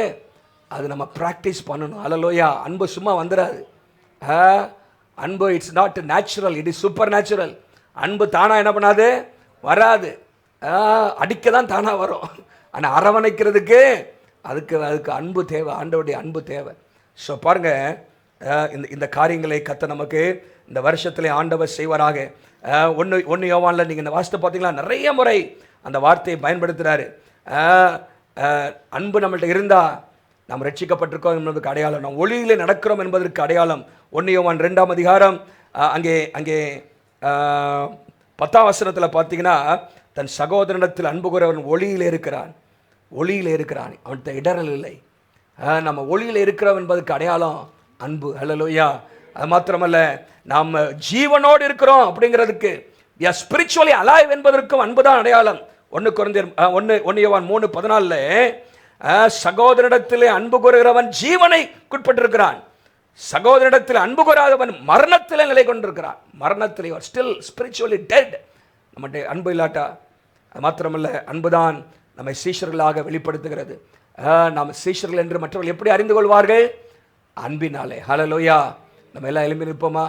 அது நம்ம ப்ராக்டிஸ் பண்ணணும். ஹல்லேலூயா. அன்பு சும்மா வந்துடாது. அன்பு it's not natural, it is super natural. அன்பு தானாக என்ன பண்ணாது, வராது. அடிக்க தான் தானாக வரும், ஆனால் அரவணைக்கிறதுக்கு அதுக்கு அன்பு தேவை, ஆண்டவருடைய அன்பு தேவை. ஸோ பாருங்கள், இந்த காரியங்களை கர்த்தர் நமக்கு இந்த வருஷத்திலே ஆண்டவர் செய்வாராக. 1 யோவானில் நீங்கள் இந்த வாசித்து பார்த்தீங்களா, நிறைய முறை அந்த வார்த்தையை பயன்படுத்துகிறாரு. அன்பு நம்மள்கிட்ட இருந்தால் நாம் ரட்சிக்கப்பட்டிருக்கோம் என்பதற்கு அடையாளம், நாம் ஒளியிலே நடக்கிறோம் என்பதற்கு அடையாளம். 1 யோவான் 2ஆம் அதிகாரம் அங்கே 10ஆம் வசனத்தில் பார்த்தீங்கன்னா, தன் சகோதரனிடத்தில் அன்பு கூறவன் ஒளியிலே இருக்கிறான், அவன்கிட்ட இடரல் இல்லை. நம்ம ஒளியில் இருக்கிறோம் என்பதற்கு அடையாளம் அன்பு. ஹல்லேலூயா. அது மாத்திரமல்ல, நாம் ஜீவனோடு இருக்கிறோம் அப்படிங்கிறதுக்கு, we are spiritually alive என்பதற்கும் அன்பு தான் அடையாளம். 1 யோவான் 3:14 சகோதரனிடத்திலே அன்பு கூறுகிறவன் ஜீவனை உட்பட்டிருக்கிறான், சகோதரனிடத்தில் அன்பு கூறாதவன் மரணத்திலே நிலை கொண்டிருக்கிறான். மரணத்திலே ஸ்டில் ஸ்பிரிச்சுவலி டெட். நம்முடைய அன்பு இல்லாட்டா. அது மாத்திரமல்ல, அன்புதான் நம்மை சீஷர்களாக வெளிப்படுத்துகிறது. நாம் சீஷர்கள் என்று மற்றவர்கள் எப்படி அறிந்து கொள்வார்கள்? அன்பினாலே. ஹல்லேலூயா. நம்ம எல்லாம் எழும்பி நிற்போமா?